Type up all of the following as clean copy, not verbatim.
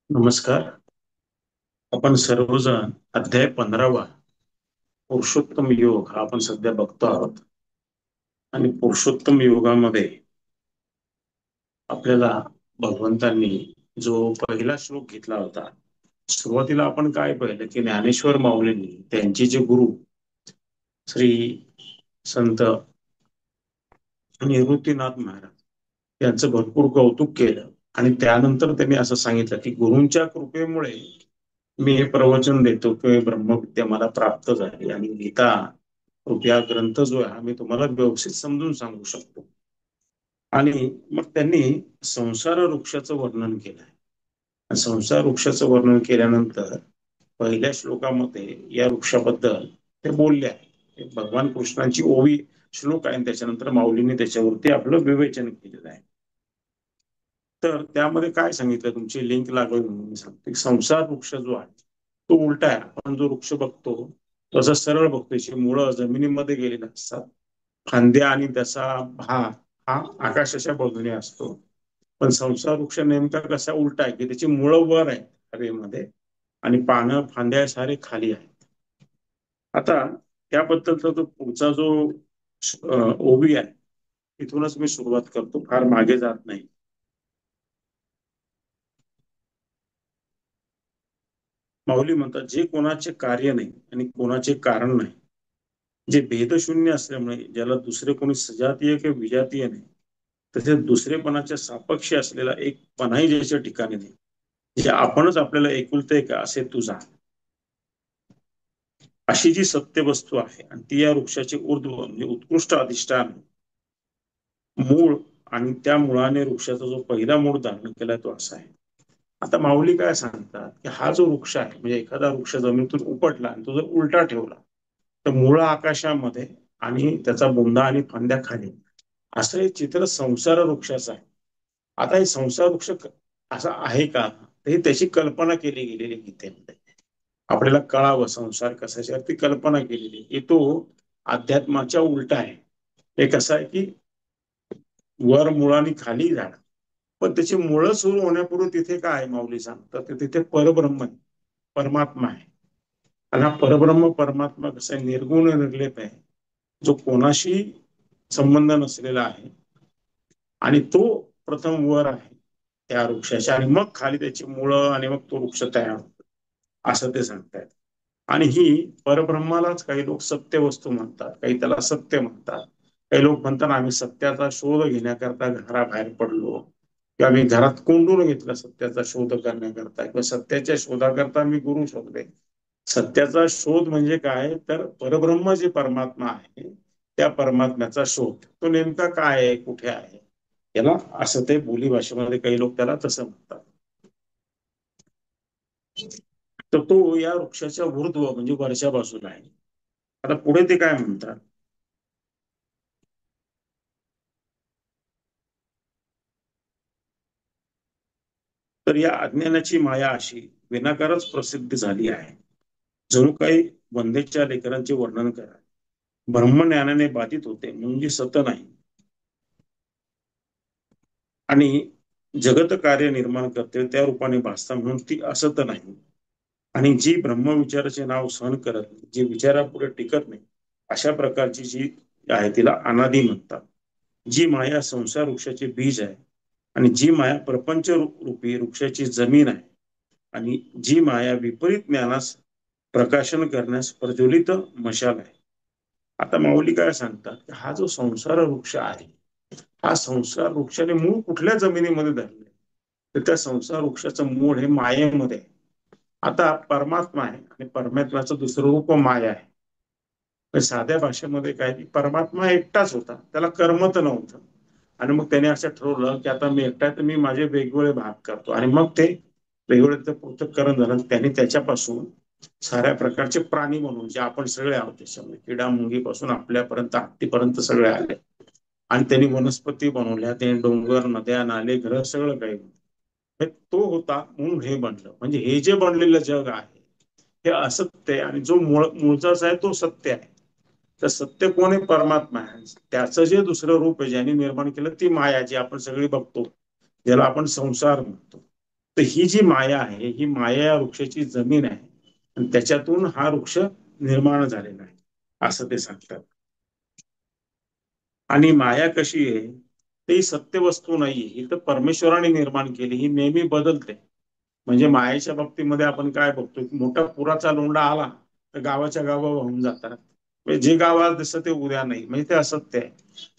नमस्कार. आपण सर्वजण अध्याय 15वा पुरुषोत्तम योग हा आपण सध्या बघतो आहोत. आणि पुरुषोत्तम योगामध्ये आपल्याला भगवंतांनी जो पहिला श्लोक घेतला होता, सुरुवातीला आपण काय पाहिलं की ज्ञानेश्वर माऊलींनी त्यांचे जे गुरु श्री संत निवृत्तीनाथ महाराज यांचं भरपूर कौतुक केलं. आणि त्यानंतर त्यांनी असं सांगितलं की गुरूंच्या कृपेमुळे मी हे प्रवचन देतो की ब्रह्मविद्या मला प्राप्त झाली आणि गीता कृपया ग्रंथ जो आहे हा मी तुम्हाला व्यवस्थित समजून सांगू शकतो. आणि मग त्यांनी संसार वृक्षाचं वर्णन केलंय. संसार वृक्षाचं वर्णन केल्यानंतर पहिल्या श्लोकामध्ये या वृक्षाबद्दल ते बोलले आहे. भगवान कृष्णांची ओवी श्लोक आहे, त्याच्यानंतर माऊलींनी त्याच्यावरती आपलं विवेचन केलेलं आहे. तर त्यामध्ये काय सांगितलं, तुमची लिंक लागेल म्हणून मी सांगतो. संसार वृक्ष जो आहे तो उलटा आहे. आपण जो वृक्ष बघतो तो असा सरळ बघतो, त्याची मुळं जमिनीमध्ये गेलेली असतात, फांद्या आणि त्याचा भाग हा आकाशाच्या बाजूने असतो. पण संसार वृक्ष नेमका कसा उलटा आहे की त्याची मुळं वर आहे हवेमध्ये आणि पानं फांद्या सारे खाली आहेत. आता त्याबद्दलचा जो पुढचा जो ओवी आहे तिथूनच मी सुरुवात करतो, फार मागे जात नाही. माऊली म्हणतात, जे कोणाचे कार्य नाही आणि कोणाचे कारण नाही, जे भेदशून्य असल्यामुळे ज्याला दुसरे कोणी सजातीय किंवा विजातीय नाही, तसेच दुसरेपणाच्या सापेक्ष असलेला एक पणाही ज्याच्या ठिकाणी नाही, जे आपणच आपल्याला एकुलते का असे तू जाण. अशी जी सत्य वस्तू आहे आणि ती या वृक्षाचे ऊर्ध्व म्हणजे उत्कृष्ट अधिष्ठान मूळ, आणि त्या मुळाने वृक्षाचा जो पहिला मूळ धारण केलाय तो असा आहे. आता माऊली काय सांगतात की हा जो वृक्ष आहे म्हणजे एखादा वृक्ष जमिनीतून उपटला आणि तो जर उलटा ठेवला तर मुळ आकाशामध्ये आणि त्याचा बुंदा आणि फांद्या खाली, असं हे चित्र संसार वृक्षाचं आहे. आता हे संसार वृक्ष असा आहे का, तर ही त्याची कल्पना केली गेलेली गीतेमध्ये. आपल्याला कळावं संसार कशाची ती कल्पना केलेली की तो अध्यात्माच्या उलटा आहे. हे कसं आहे की वर मुळाने खाली झाड, पण त्याची मुळं सुरू होण्यापूर्वी तिथे काय आहे माऊली सांगतात, तर तिथे परब्रह्म आहे, परमात्मा आहे. आणि हा परब्रह्म परमात्मा कसा आहे, निर्गुण निर्लेप आहे, जो कोणाशी संबंध नसलेला आहे. आणि तो प्रथम वर आहे त्या वृक्षाच्या, आणि मग खाली त्याची मुळं आणि मग तो वृक्ष तयार होतो, असं ते सांगतायत. आणि ही परब्रह्मालाच काही लोक सत्य वस्तू म्हणतात, काही त्याला सत्य म्हणतात. काही लोक म्हणतात आम्ही सत्याचा शोध घेण्याकरता घराबाहेर पडलो, किंवा मी घरात कोंडून घेतलं सत्याचा शोध करण्याकरता, किंवा सत्याच्या शोधाकरता मी गुरु शोधले. सत्याचा शोध म्हणजे काय, तर परब्रह्म जे परमात्मा आहे त्या परमात्म्याचा शोध, तो नेमका काय आहे, कुठे आहे, याला असं ते बोली भाषेमध्ये काही लोक त्याला तसं म्हणतात. तर तो या वृक्षाच्या ऊर्ध्व म्हणजे वरच्या बाजूला आहे. आता पुढे ते काय म्हणतात, तर या अज्ञानाची माया अशी विनाकारच प्रसिद्ध झाली आहे. जणू काही वंदेच्या लेकरांचे वर्णन करा, ब्रह्मज्ञानाने बाधित होते म्हणजे सत नाही, आणि जगत कार्य निर्माण करते त्या रूपाने भासता म्हणून ती असत नाही. आणि जी ब्रह्मविचाराचे नाव सहन करत नाही, जी विचारापुढे टिकत नाही, अशा प्रकारची जी आहे तिला अनादी म्हणतात. जी माया संसार वृक्षाचे बीज आहे, आणि जी माया प्रपंच रूपी वृक्षाची जमीन आहे, आणि जी माया विपरीत ज्ञानास प्रकाशन करण्यास प्रज्वलित मशाल आहे. आता माऊली काय सांगतात, हा जो संसार वृक्ष आहे, हा संसार वृक्षाने मूळ कुठल्या जमिनीमध्ये धरले, तर त्या संसार वृक्षाचं मूळ हे मायेमध्ये आहे. आता परमात्मा आहे आणि परमात्म्याचं दुसरं रूप माया आहे. साध्या भाषेमध्ये काय की परमात्मा एकटाच होता, त्याला कर्म तर नव्हतं. आणि मग त्याने असं ठरवलं की आता मी एकटा, तर मी माझे वेगवेगळे भाग करतो, आणि मग ते वेगवेगळे पृथक्करण झालं. त्यांनी त्याच्यापासून साऱ्या प्रकारचे प्राणी म्हणून जे आपण सगळे आहोत त्याच्यामध्ये, किडा मुंगीपासून आपल्यापर्यंत हत्तीपर्यंत सगळे आले. आणि त्यांनी वनस्पती बनवल्या, त्यांनी डोंगर नद्या नाले घर सगळं काही. तो होता म्हणून हे बनलं. म्हणजे हे जे बनलेलं जग आहे हे असत्य आहे, आणि जो मूळचाच आहे तो सत्य आहे. तर सत्य कोण आहे, परमात्मा आहे. त्याचं जे दुसरं रूप आहे ज्यांनी निर्माण केलं ती माया, जी आपण सगळी बघतो, ज्याला आपण संसार म्हणतो. तर ही जी माया आहे, ही माया या वृक्षाची जमीन आहे आणि त्याच्यातून हा वृक्ष निर्माण झालेला आहे असं ते सांगतात. आणि माया कशी आहे, ती सत्य वस्तू नाहीये, ही तर परमेश्वराने निर्माण केली, ही नेहमी बदलते. म्हणजे मायेच्या बाबतीमध्ये आपण काय बघतो, मोठा पुराचा लोंढा आला तर गावाच्या गावा वाहून जातात. म्हणजे जे गाव आज दिसतं ते उद्या नाही, म्हणजे ते असत्य आहे.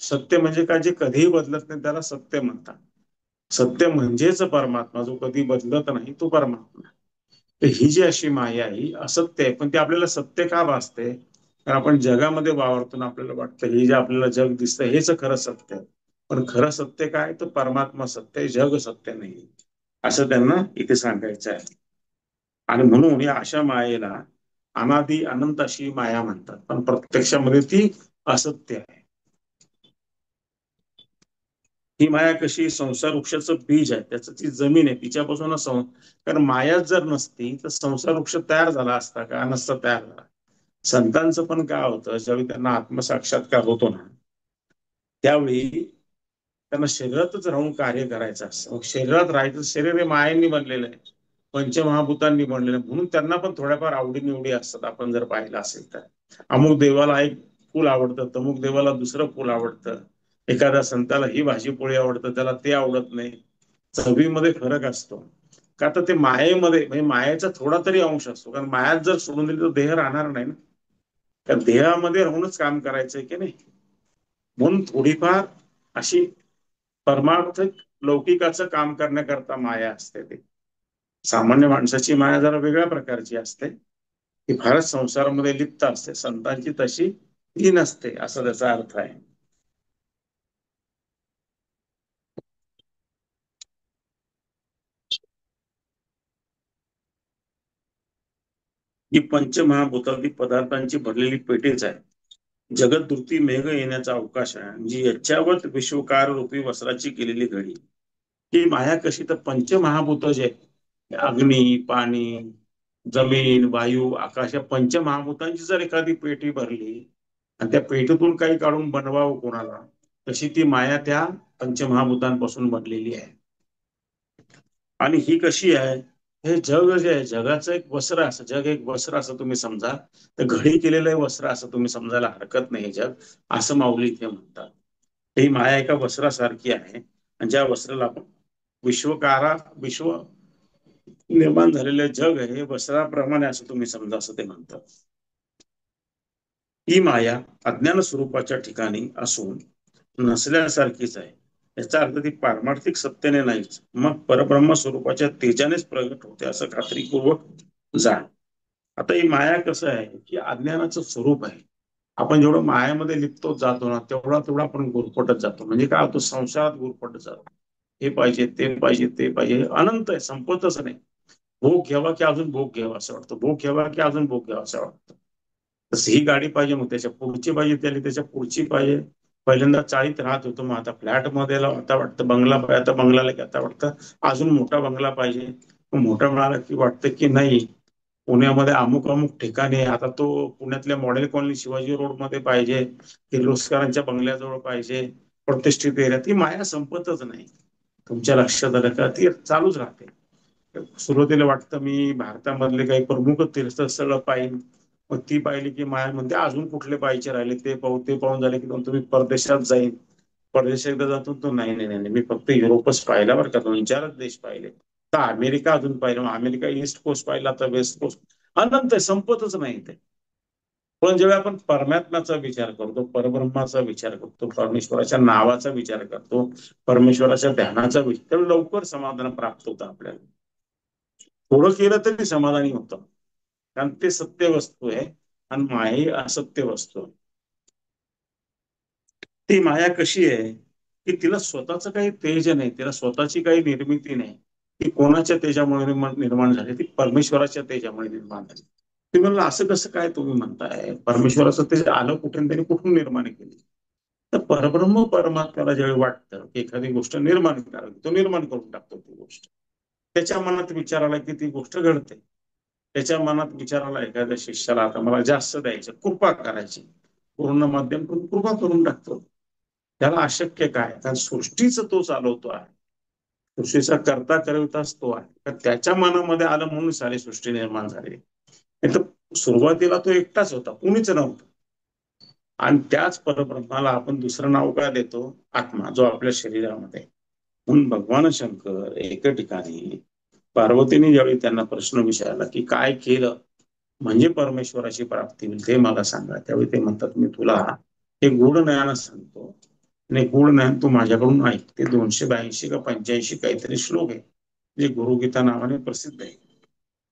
सत्य म्हणजे काय, जे कधीही बदलत नाही त्याला सत्य म्हणतात. सत्य म्हणजेच परमात्मा, जो कधी बदलत नाही तो परमात्मा. तर ही जी अशी माया आहे ही असत्य आहे, पण ती आपल्याला सत्य का भासते? कारण आपण जगामध्ये वावरतो ना, आपल्याला वाटतं हे जे आपल्याला जग दिसतं हेच खरं सत्य आहे. पण खरं सत्य काय, तर परमात्मा सत्य आहे, जग सत्य नाही, असं त्यांना इथे सांगायचं आहे. आणि म्हणून या अशा मायेला अनादी अनंत अशी माया म्हणतात, पण प्रत्यक्षामध्ये ती असत्य आहे. ही माया कशी, संसार वृक्षाचं बीज आहे, त्याचं ती जमीन आहे, तिच्यापासून कारण मायाच जर नसती तर संसार वृक्ष तयार झाला असता का, नसता तयार झाला. संतांचं पण काय होतं, ज्यावेळी त्यांना आत्मसाक्षात्कार होतो ना, त्यावेळी त्यांना शरीरातच राहून कार्य करायचं असतं. मग शरीरात राहायचं, शरीर हे मायांनी बनलेलं आहे, पंचमहाभूतांनी बनलेलं आहे, म्हणून त्यांना पण थोड्याफार आवडीनिवडी असतात. आपण जर पाहिलं असेल तर अमुक देवाला एक फूल आवडतं, तमुक देवाला दुसरं फूल आवडतं, एखाद्या संताला ही भाजी पोळी आवडतं, त्याला ते आवडत नाही. चवीमध्ये फरक असतो. का तर ते मायेमध्ये, म्हणजे मायेचा थोडा तरी अंश असतो, कारण मायात जर सोडून दिली तर देह राहणार नाही ना. कारण देहामध्ये राहूनच काम करायचंय की नाही. म्हणून थोडीफार अशी परमार्थिक लौकिकाचं काम करण्याकरता माया असते. ते सामान्य माणसाची माया जरा वेगळ्या प्रकारची असते, ती फारच संसारामध्ये लिप्त असते. संतांची तशी ती नसते, असा त्याचा अर्थ आहे. ही पंचमहाभूतातील पदार्थांची भरलेली पेटीच आहे. जगदृती मेघ येण्याचा अवकाश आहे, म्हणजे याच्यावर विश्वकार रूपी वस्त्राची केलेली घडी. ही माया कशी, तर पंचमहाभूत जे अग्नी, पाणी, जमीन, वायू, आकाश, या पंचमहाभूतांची जर एखादी पेटी भरली आणि त्या पेटीतून काही काढून बनवावं कोणाला, तशी ती माया त्या पंचमहाभूतांपासून बनलेली आहे. आणि ही कशी आहे, हे जग जे आहे, जगाचं एक वस्त्र असं, जग एक वस्त्र असं तुम्ही समजा, तर घडी केलेलं वस्त्र असं तुम्ही समजायला हरकत नाही जग, असं माऊली इथे म्हणतात. ही माया एका वस्त्रासारखी आहे, आणि ज्या वस्त्राला आपण विश्वकारा, विश्व निर्माण झालेले जग आहे हे वस्त्राप्रमाणे असं तुम्ही समजा, असं ते म्हणतात. ही माया अज्ञान स्वरूपाच्या ठिकाणी असून नसल्यासारखीच आहे. याचा अर्थ ती पारमार्थिक सत्याने नाहीच, मग परब्रह्म स्वरूपाच्या तेजानेच प्रगट होते असं खात्रीपूर्वक जाण. आता ही माया कसं आहे की अज्ञानाचं स्वरूप आहे. आपण जेवढं मायामध्ये लिप्त जातो ना, तेवढा तेवढा आपण गुरफटत जातो. म्हणजे काय होतं, संसारात गुरफटत जातो. हे पाहिजे, ते पाहिजे, ते पाहिजे, अनंत आहे, संपतच नाही. भोग घ्यावा की अजून भोग घ्यावा असं वाटतं, भोग घ्यावा की अजून भोग घ्यावा असं वाटतं. तसं ही गाडी पाहिजे, मग त्याच्या पुढची पाहिजे, त्याच्या पुढची पाहिजे. पहिल्यांदा चाळीत राहत होतो, मग आता फ्लॅट मध्ये आता वाटतं बंगला पाहिजे, आता बंगलाला की आता वाटतं अजून मोठा बंगला पाहिजे. मग मोठा मिळाला की वाटतं की नाही, पुण्यामध्ये अमुक अमुक ठिकाणी, आता तो पुण्यातल्या मॉडेल कॉलनी शिवाजी रोड मध्ये पाहिजे, किर्लोस्करांच्या बंगल्याजवळ पाहिजे, प्रतिष्ठित एरियात. ती माया संपतच नाही. तुमच्या लक्षात आलं का, ती चालूच राहते. सुरुवातीला वाटतं मी भारतामधले काही प्रमुख तीर्थस्थळ पाहिजे, मग ती पाहिली की माया म्हणते अजून कुठले पाहिजे राहिले, ते पाहू, ते पाहून झाले की तुम्ही परदेशात जाईल. परदेशात एकदा जातो तो, नाही नाही नाही, मी फक्त युरोपच पाहिला बरं का, 2-4च देश पाहिले. तर अमेरिका अजून पाहिलं, अमेरिका ईस्ट कोस्ट पाहिला, तर वेस्ट कोस्ट. अनंत आहे, संपतच नाही ते. पण जेव्हा आपण परमात्म्याचा विचार करतो, परब्रह्माचा विचार करतो, परमेश्वराच्या नावाचा विचार करतो, परमेश्वराच्या ध्यानाचा विचार, तेव्हा लवकर समाधान प्राप्त होतं आपल्याला. थोडं केलं तरी समाधानी होतं, कारण ते सत्य वस्तू आहे आणि माया ही असत्य वस्तू आहे. ती माया कशी आहे की तिला स्वतःच काही तेज नाही, तिला स्वतःची काही निर्मिती नाही. ती कोणाच्या तेजामुळे निर्माण झाली, ती परमेश्वराच्या तेजामुळे निर्माण झाली. तुम्ही म्हणलं असं कसं काय तुम्ही म्हणताय, परमेश्वराचं तेज आलं कुठून, त्यांनी कुठून निर्माण केली? तर परब्रह्म परमात्म्याला ज्यावेळी वाटतं की एखादी गोष्ट निर्माण करावी, तो निर्माण करून टाकतो ती गोष्ट. त्याच्या मनात विचार आला की ती गोष्ट घडते. त्याच्या मनात विचार आला एखाद्या शिष्याला आता मला जास्त द्यायचं, कृपा करायची, पूर्ण माध्यम करून कृपा करून टाकतो. त्याला अशक्य काय, कारण सृष्टीच तो चालवतो आहे. सृष्टीचा करता करविताच तो आहे. तर त्याच्या मनामध्ये आलं म्हणून सारी सृष्टी निर्माण झाली. नाही तर सुरुवातीला तो एकटाच होता, कुणीच नव्हतं. आणि त्याच परब्रह्माला आपण दुसरं नाव का देतो? आत्मा, जो आपल्या शरीरामध्ये. म्हणून भगवान शंकर एके ठिकाणी पार्वतीने ज्यावेळी त्यांना प्रश्न विचारला की काय केलं म्हणजे परमेश्वराची प्राप्ती होईल ते मला सांगा, त्यावेळी ते म्हणतात मी तुला हे गूढ ज्ञान सांगतो आणि गूढ ज्ञान तू माझ्याकडून ऐक. ते 282 का 85 काहीतरी श्लोक आहे, जे गुरुगीता नावाने प्रसिद्ध आहे.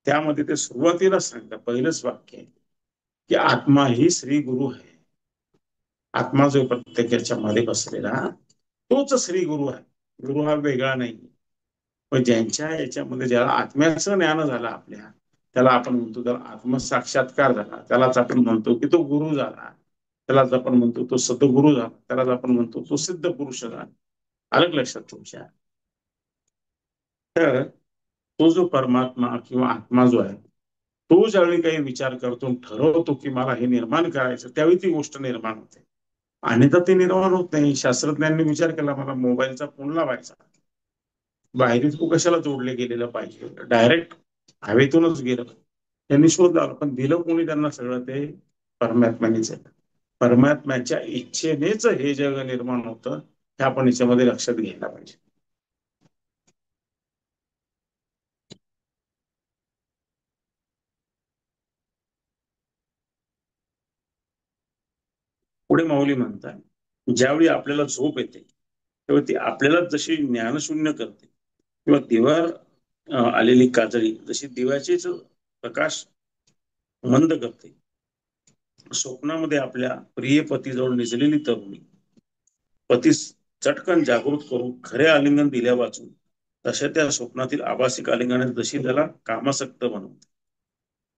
त्यामध्ये ते सुरुवातीला सांगतात, पहिलंच वाक्य आहे की आत्मा ही श्री गुरु आहे. आत्मा जो प्रत्येकाच्या मध्ये बसलेला तोच श्री गुरु आहे. गुरु हा वेगळा नाही. पण ज्यांच्या याच्यामध्ये ज्याला आत्म्याचं ज्ञान झालं आपल्या, त्याला आपण म्हणतो त्याला आत्मसाक्षात्कार झाला, त्यालाच आपण म्हणतो की तो गुरु झाला, त्यालाच आपण म्हणतो तो सद्गुरु झाला, त्यालाच आपण म्हणतो तो सिद्ध पुरुष झाला. अलग लक्षात तुमच्या. तर तो जो परमात्मा किंवा आत्मा जो आहे, तो ज्यावेळी काही विचार करतो, ठरवतो की मला हे निर्माण करायचं, त्यावेळी ती गोष्ट निर्माण होते. आणि तर ते निर्माण होत नाही. शास्त्रज्ञांनी विचार केला, मला मोबाईलचा फोन लावायचा, बाहेरीच तू कशाला जोडले गेलेलं पाहिजे, डायरेक्ट हवेतूनच गेलं. त्यांनी शोध लावला, पण दिलं कोणी त्यांना सगळं? ते परमात्म्यानेच. परमात्म्याच्या इच्छेनेच हे जग निर्माण होतं, हे आपण याच्यामध्ये लक्षात घ्यायला पाहिजे. पुढे माऊली म्हणतात, ज्यावेळी आपल्याला झोप येते तेव्हा ती आपल्याला जशी ज्ञानशून्य करते, किंवा दिव्यावर आलेली काजळी जशी दिव्याचेच प्रकाश मंद करते, स्वप्नामध्ये आपल्या प्रिय पतीजवळ निजलेली तरुणी पतीस चटकन जागृत करून खरे आलिंगन दिल्या वाचून, तशा त्या स्वप्नातील आभासिक आलिंगनात जशी त्याला कामासक्त बनवते.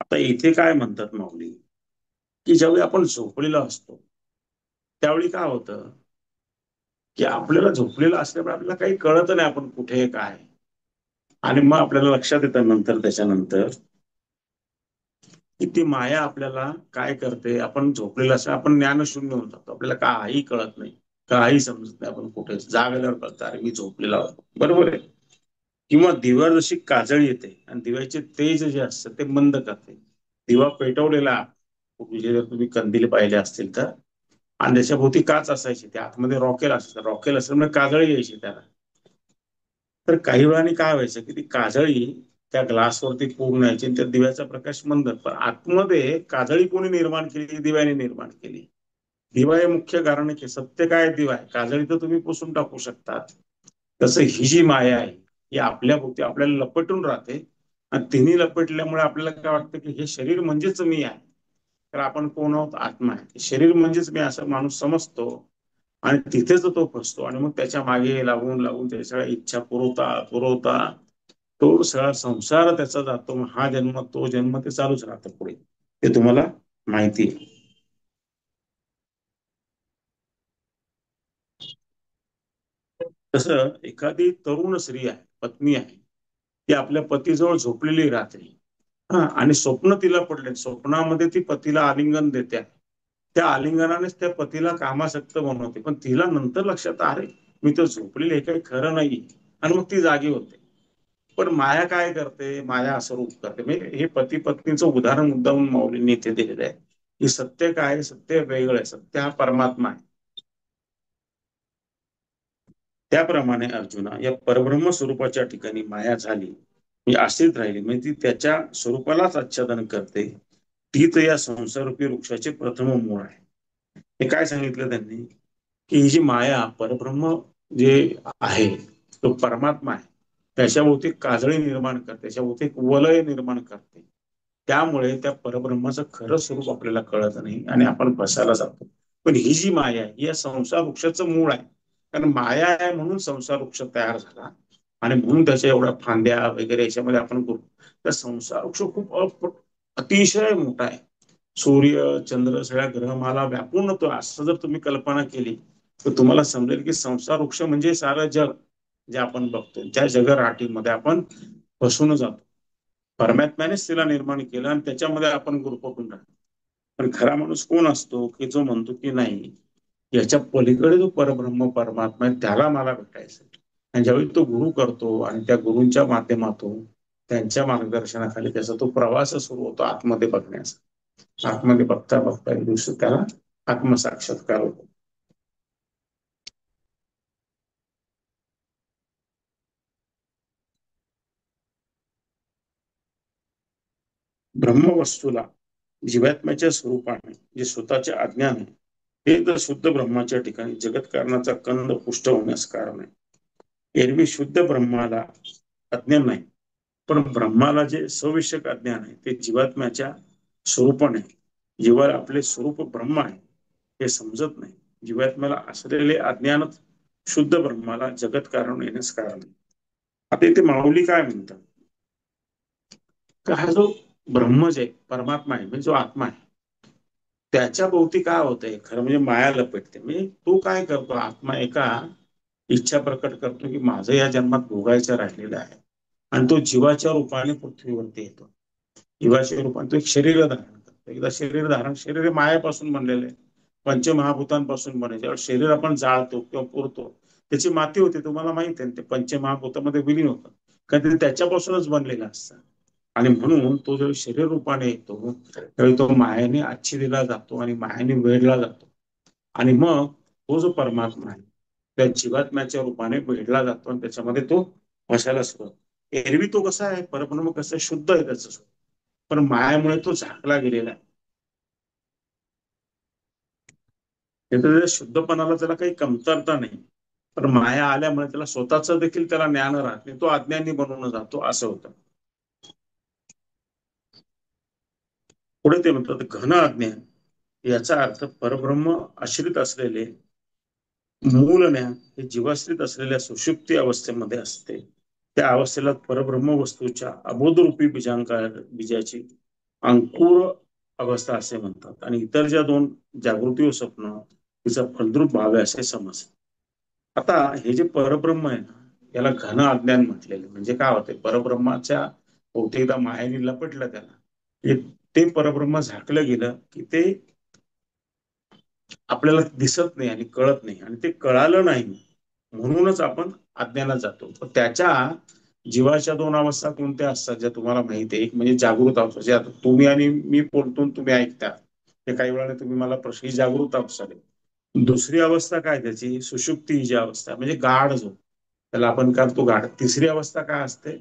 आता इथे काय म्हणतात माऊली, की ज्यावेळी आपण झोपलेला असतो त्यावेळी काय होतं, की आपल्याला झोपलेलं असल्यामुळे आपल्याला काही कळत नाही आपण कुठे काय. आणि मग आपल्याला लक्षात येतं नंतर, त्याच्यानंतर, की ती माया आपल्याला काय करते. आपण झोपलेलं असं आपण ज्ञानशून्य होऊन जातो, आपल्याला काही कळत नाही, काही समजत नाही, आपण कुठे. जागल्यावर कळतं अरे मी झोपलेला होतो, बरोबर आहे. किंवा दिव्यावर जशी काजळी येते आणि दिव्याचे तेज जे असतं ते मंद करते. दिवा पेटवलेला, पूर्वी जर तुम्ही कंदील पाहिले असतील तर, आणि त्याच्या भोवती काच असायची, त्या आतमध्ये रॉकेल असायचं, रॉकेल असल्यामुळे काजळी यायची त्याला. तर काही वेळाने काय व्हायचं, की ती काजळी त्या ग्लासवरती पूर्ण यायची आणि त्या दिव्याचा प्रकाश मंद. पण आतमध्ये काजळी कोणी निर्माण केली? दिव्याने निर्माण केली. दिवा हे मुख्य कारण आहे. सत्य काय? दिवा आहे. काजळी तर तुम्ही पुसून टाकू शकता. तसं ही जी माया आहे ही आपल्या भोवती आपल्याला लपटून राहते, आणि तिन्ही लपटल्यामुळे आपल्याला काय वाटतं की हे शरीर म्हणजेच मी आहे. तर आपण कोण आहोत? आत्मा आहे. शरीर म्हणजेच मी असं माणूस समजतो, आणि तिथेच तो फसतो. आणि मग त्याच्या मागे लागून लागून त्याच्या सगळ्या इच्छा पुरवता पुरवता तो सगळा संसार त्याचा जातो. हा जन्म तो जन्म ते चालूच राहतं पुढे. ते तुम्हाला माहिती आहे. तसं एखादी तरुण स्त्री आहे, पत्नी आहे, ती आपल्या पतीजवळ झोपलेली राहते. हा, आणि स्वप्न तिला पडले, स्वप्नामध्ये ती पतीला आलिंगन देते. त्या आलिंगनानेच त्या पतीला कामासक्त बनवते. पण तिला नंतर लक्षात, अरे मी तर झोपलेली, हे काही खरं नाही. आणि मग ती जागी होते. पण माया काय करते? माया असं रूप करते. म्हणजे हे पती पत्नीचं उदाहरण मुद्दाम माऊलींनी इथे दिलेलं आहे, की सत्य काय आहे? सत्य वेगळं आहे, सत्य हा परमात्मा आहे. त्याप्रमाणे अर्जुना, या परब्रह्म स्वरूपाच्या ठिकाणी माया झाली, ही आश्रित राहिली, म्हणजे ती त्याच्या स्वरूपालाच आच्छादन करते. तीच या संसारूपी वृक्षाचे प्रथम मूळ आहे. हे काय सांगितलं त्यांनी, की ही जी माया परब्रह्म जे आहे, तो परमात्मा आहे, त्याच्याभोवती काजळी निर्माण करते, त्याच्याभोवती एक वलय निर्माण करते. त्यामुळे त्या परब्रह्माचं खरं स्वरूप आपल्याला कळत नाही आणि आपण फसायला जातो. पण ही जी माया आहे ही या संसार वृक्षाचं मूळ आहे. कारण माया आहे म्हणून संसार वृक्ष तयार झाला, आणि म्हणून त्याच्या एवढ्या फांद्या वगैरे याच्यामध्ये आपण करू. तर संसार वृक्ष खूप अतिशय मोठा आहे. सूर्य चंद्र सगळ्या ग्रहमाला व्यापून तो, असं जर तुम्ही कल्पना केली तर तुम्हाला समजेल की संसार वृक्ष म्हणजे सारं जग जे आपण बघतो, त्या जगराटीमध्ये आपण फसून जातो. परमात्म्यानेच तिला निर्माण केलं आणि त्याच्यामध्ये आपण गुरफटून राहतो. पण खरा माणूस कोण असतो, की जो म्हणतो की नाही, याच्या पलीकडे जो परब्रह्म परमात्मा आहे त्याला मला भेटायचं. आणि ज्यावेळी तो गुरु करतो आणि त्या गुरूंच्या माध्यमातून त्यांच्या मार्गदर्शनाखाली त्याचा तो प्रवास सुरू होतो आतमध्ये बघण्याचा. आतमध्ये बघता बघता एक दिवशी त्याला आत्मसाक्षात्कार होतो. ब्रह्मवस्तूला जीवात्म्याच्या स्वरूपाने जे स्वतःचे अज्ञान आहे हे तर शुद्ध ब्रह्माच्या ठिकाणी जगत कारणाचा कंद पुष्ट होण्यास कारण आहे. एरवी शुद्ध ब्रह्माला अज्ञान नाही, पण ब्रह्माला जे सविषयक अज्ञान आहे ते जीवात्म्याच्या स्वरूपाने, जीवाला आपले स्वरूप ब्रह्म आहे हे समजत नाही. जीवात्म्याला असलेले अज्ञानच शुद्ध ब्रह्माला जगत कारण येण्यास कारण आहे. आता इथे माऊली काय म्हणतात, तर हा जो ब्रह्म जे परमात्मा आहे म्हणजे जो आत्मा आहे त्याच्या भोवती काय होतंय खरं म्हणजे माया लपेटते. म्हणजे तो काय करतो, आत्मा एका इच्छा प्रकट करतो की माझं या जन्मात भोगायचं राहिलेलं आहे, आणि तो जीवाच्या रूपाने पृथ्वीवरती येतो. जीवाच्या रूपाने तो एक शरीर धारण करतो. एकदा शरीर धारण, शरीर हे मायापासून बनलेलं आहे, पंचमहाभूतांपासून बनले. जेव्हा शरीर आपण जाळतो किंवा पुरतो त्याची माती होते, तुम्हाला माहिती आहे ते पंचमहाभूतामध्ये विलीन होतं, कारण ते त्याच्यापासूनच बनलेलं असतं. आणि म्हणून तो जेव्हा शरीर रूपाने येतो त्यावेळी तो मायाने आच्छिदिला जातो आणि मायाने वेढला जातो. आणि मग तो जो परमात्मा आहे त्या जीवात्म्याच्या रूपाने वेढला जातो आणि त्याच्यामध्ये तो वसायला सुरुवात. एरवी तो कसा आहे, परब्रह्म कसं आहे, शुद्ध आहे त्याचं स्वरूप, पण मायामुळे तो झाकला गेलेला आहे. त्याच्या शुद्धपणाला त्याला काही कमतरता नाही, पण माया आल्यामुळे त्याला स्वतःच देखील त्याला ज्ञान राहत नाही, तो अज्ञानी बनवून जातो, असं होतं. पुढे ते म्हणतात घन अज्ञान, याचा अर्थ परब्रह्म आश्रित असलेले मूल ज्ञान हे जीवाश्रित असलेल्या सुषुप्ती अवस्थेमध्ये असते. त्या अवस्थेला परब्रह्म वस्तूच्या अबोधरूपी बीजाची अंकुर अवस्था असे म्हणतात, आणि इतर ज्या दोन जागृती व स्वप्न तिचा फलद्रूप भाव आहे असे समज. आता हे जे परब्रह्म आहे ना याला घन अज्ञान म्हटलेले. म्हणजे काय होते, परब्रह्माच्या बहुतेकदा मायेने लपटलं त्याला, ते परब्रह्म झाकलं गेलं की ते आपल्याला दिसत नाही आणि कळत नाही, आणि ते कळालं नाही म्हणूनच आपण अज्ञानात जातो. त्याच्या जीवाच्या दोन अवस्था कोणत्या असतात ज्या तुम्हाला माहिती आहे. एक म्हणजे जागृत अवस्था, जे आता तुम्ही आणि मी बोलतो तुम्ही ऐकता, ते काही वेळाने तुम्ही मला प्रश्न, ही जागृत अवस्था आहे. दुसरी अवस्था काय त्याची, सुषुप्ती ही जी अवस्था म्हणजे गाढ झोप, त्याला आपण करतो गाढ. तिसरी अवस्था काय असते,